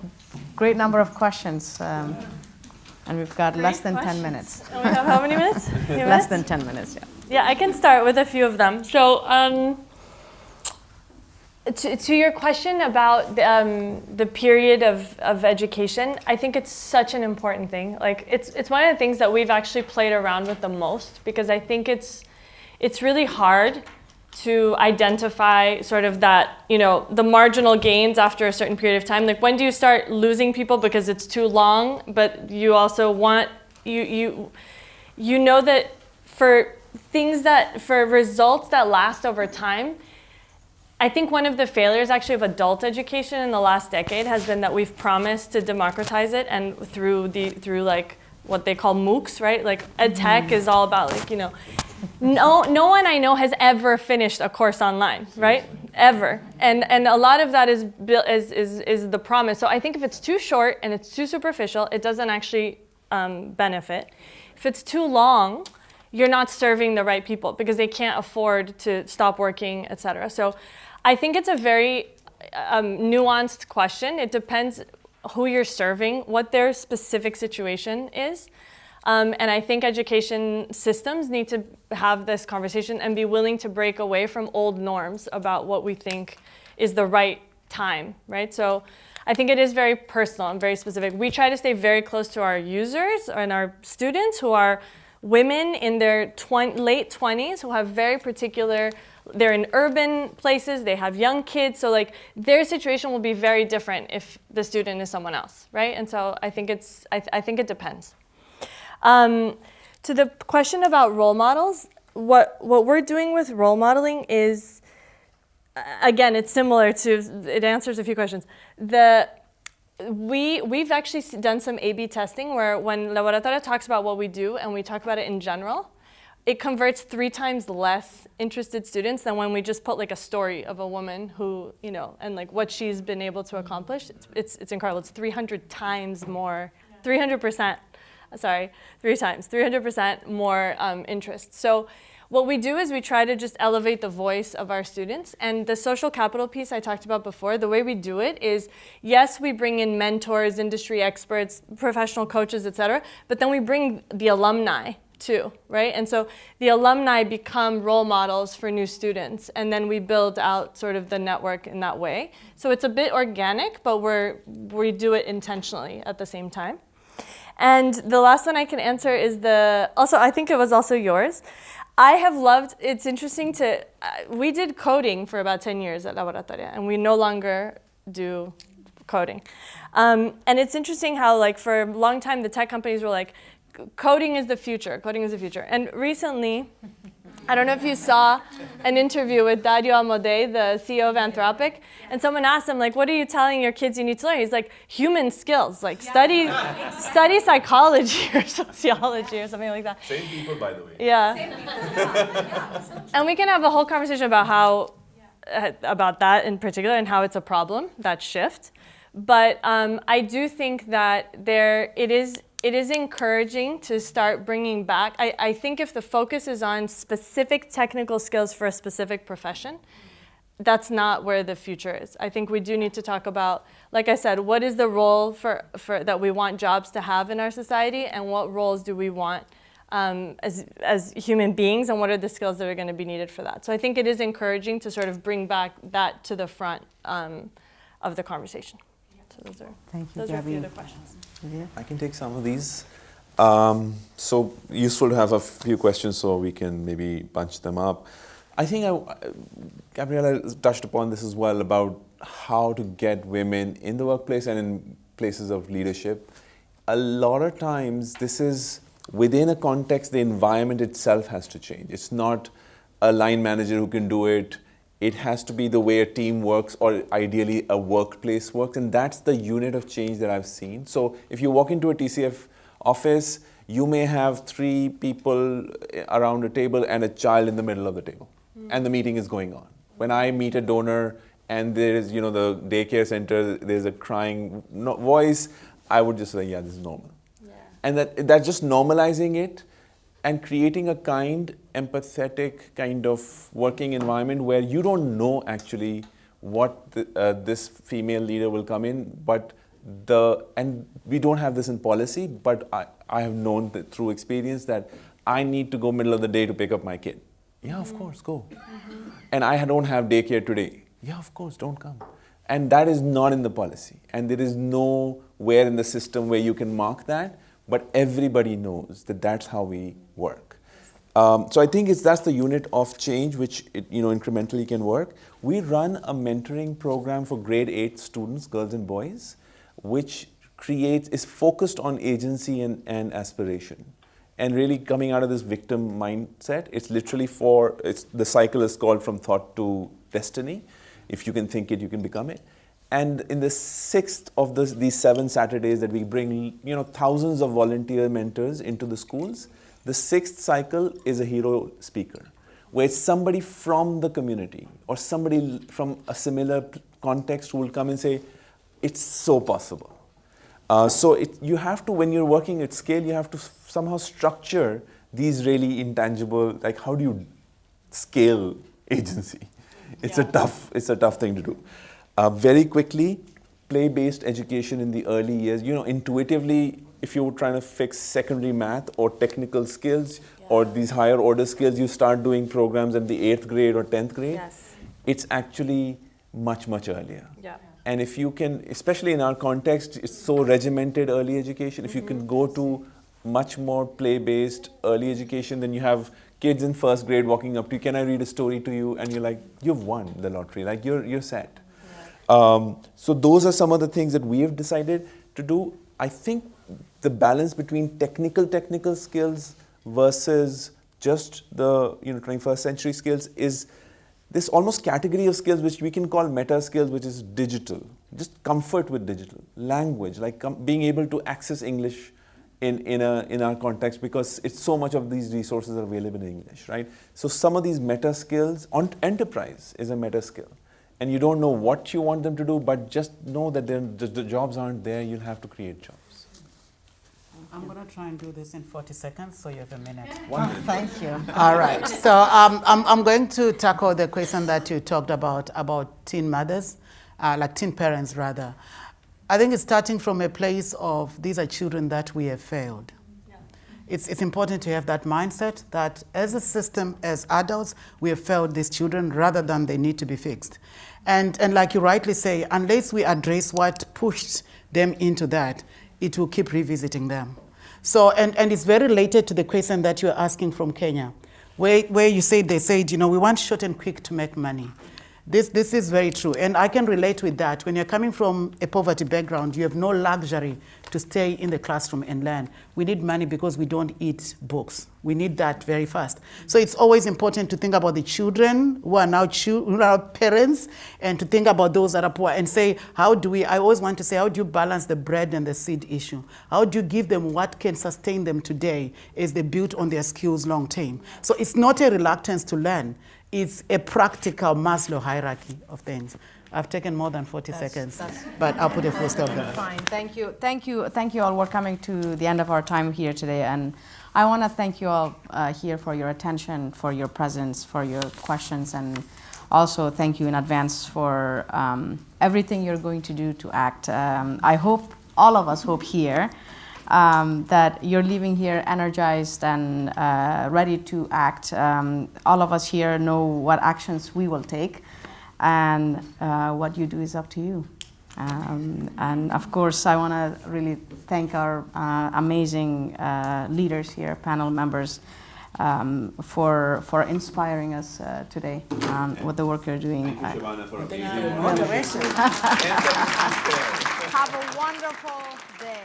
Speaker 1: great number of questions, and we've got less than 10 minutes.
Speaker 3: And we have how many minutes?
Speaker 1: Less than 10 minutes, yeah.
Speaker 3: Yeah, I can start with a few of them. So, to your question about the period of education, I think it's such an important thing. Like, it's one of the things that we've actually played around with the most, because I think it's really hard to identify sort of that, the marginal gains after a certain period of time. Like, when do you start losing people because it's too long, but you also want, you know that for results that last over time, I think one of the failures actually of adult education in the last decade has been that we've promised to democratize it, and through like what they call MOOCs, right? Like ed tech is all about, like, no one I know has ever finished a course online, right? Ever. And a lot of that is the promise. So I think if it's too short and it's too superficial, it doesn't actually benefit. If it's too long, you're not serving the right people because they can't afford to stop working, et cetera. So I think it's a very nuanced question. It depends who you're serving, what their specific situation is. And I think education systems need to have this conversation and be willing to break away from old norms about what we think is the right time, right? So I think it is very personal and very specific. We try to stay very close to our users and our students who are women in their late 20s who have very particular, they're in urban places, they have young kids, so like their situation will be very different if the student is someone else, right? And so I think I think it depends. To the question about role models, what we're doing with role modeling is, again, it's similar to, it answers a few questions. We've actually done some A/B testing where when Laboratoria talks about what we do and we talk about it in general, it converts 3 times less interested students than when we just put like a story of a woman who, you know, and like what she's been able to accomplish. It's incredible. It's 300 times more, 300%, sorry, 300% more interest. So what we do is we try to just elevate the voice of our students. And the social capital piece I talked about before, the way we do it is, yes, we bring in mentors, industry experts, professional coaches, et cetera, but then we bring the alumni too, right? And so the alumni become role models for new students, and then we build out sort of the network in that way. So it's a bit organic, but we do it intentionally at the same time. And the last one I can answer is also I think it was also yours. I have loved, it's interesting to, we did coding for about 10 years at Laboratoria, and we no longer do coding. And it's interesting how, like, for a long time, the tech companies were like, coding is the future, coding is the future. And recently, I don't know if you saw an interview with Dario Amodei, the CEO of Anthropic, and someone asked him, like, what are you telling your kids you need to learn? He's like, human skills, like study psychology or sociology or something like that.
Speaker 4: Same people, by the way.
Speaker 3: Yeah. And we can have a whole conversation about how, about that in particular and how it's a problem, that shift. But I do think that it is encouraging to start bringing back. I think if the focus is on specific technical skills for a specific profession, that's not where the future is. I think we do need to talk about, like I said, what is the role for that we want jobs to have in our society, and what roles do we want as human beings, and what are the skills that are going to be needed for that. So I think it is encouraging to sort of bring back that to the front of the conversation. So those are a few of the questions.
Speaker 4: I can take some of these. So useful to have a few questions so we can maybe bunch them up. I think Gabriela touched upon this as well, about how to get women in the workplace and in places of leadership. A lot of times this is within a context, the environment itself has to change. It's not a line manager who can do it. It has to be the way a team works, or ideally a workplace works, and that's the unit of change that I've seen. So if you walk into a TCF office, you may have 3 people around a table and a child in the middle of the table, and the meeting is going on. When I meet a donor and there is, you know, the daycare center, there's a crying voice, I would just say, yeah, this is normal. Yeah. And that's just normalizing it and creating a kind, empathetic kind of working environment where you don't know actually what this female leader will come in, and we don't have this in policy, but I have known that through experience that I need to go middle of the day to pick up my kid. Yeah, of course, go. And I don't have daycare today. Yeah, of course, don't come. And that is not in the policy. And there is nowhere in the system where you can mark that, but everybody knows that that's how we work. So I think that's the unit of change which incrementally can work. We run a mentoring program for grade 8 students, girls and boys, which is focused on agency and aspiration. And really coming out of this victim mindset, it's literally the cycle is called From Thought to Destiny. If you can think it, you can become it. And in the 6th of these 7 Saturdays that we bring, thousands of volunteer mentors into the schools, the 6th cycle is a hero speaker, where it's somebody from the community or somebody from a similar context who will come and say, it's so possible. You have to, when you're working at scale, you have to somehow structure these really intangible, like how do you scale agency? It's a tough thing to do. Very quickly, play-based education in the early years. You know, intuitively, if you're trying to fix secondary math or technical skills or these higher order skills, you start doing programs in the 8th grade or 10th grade.
Speaker 3: Yes.
Speaker 4: It's actually much, much earlier.
Speaker 3: Yeah.
Speaker 4: And if you can, especially in our context, it's so regimented early education. If you can go to much more play-based early education, then you have kids in 1st grade walking up to you, can I read a story to you? And you're like, you've won the lottery, like you're set. So those are some of the things that we have decided to do. I think the balance between technical skills versus just the 21st century skills is this almost category of skills which we can call meta skills, which is digital, just comfort with digital, language, like being able to access English in our context, because it's so much of these resources are available in English, right? So some of these meta skills, enterprise is a meta skill. And you don't know what you want them to do, but just know that the jobs aren't there, you'll have to create jobs.
Speaker 2: I'm going to try and do this in 40 seconds, so you have a minute.
Speaker 1: Thank you.
Speaker 2: All right. So I'm going to tackle the question that you talked about teen mothers, like teen parents, rather. I think it's starting from a place of these are children that we have failed. Yeah. It's important to have that mindset that as a system, as adults, we have failed these children rather than they need to be fixed. And like you rightly say, unless we address what pushed them into that, it will keep revisiting them. So, and it's very related to the question that you're asking from Kenya, where you said, they said, we want short and quick to make money. This is very true, and I can relate with that. When you're coming from a poverty background, you have no luxury to stay in the classroom and learn. We need money because we don't eat books. We need that very fast. So it's always important to think about the children who are now parents, and to think about those that are poor and say, I always want to say, how do you balance the bread and the seed issue? How do you give them what can sustain them today as they build on their skills long term? So it's not a reluctance to learn. It's a practical Maslow hierarchy of things. I've taken more than 40 seconds, but I'll put a full stop there.
Speaker 1: Fine, thank you all. We're coming to the end of our time here today, and I want to thank you all here for your attention, for your presence, for your questions, and also thank you in advance for everything you're going to do to act. I hope, all of us hope here, that you're leaving here energized and ready to act. All of us here know what actions we will take, and what you do is up to you. And of course, I want to really thank our amazing leaders here, panel members, for inspiring us today with the work you're doing.
Speaker 4: Shabana, for amazing
Speaker 1: Have a wonderful day.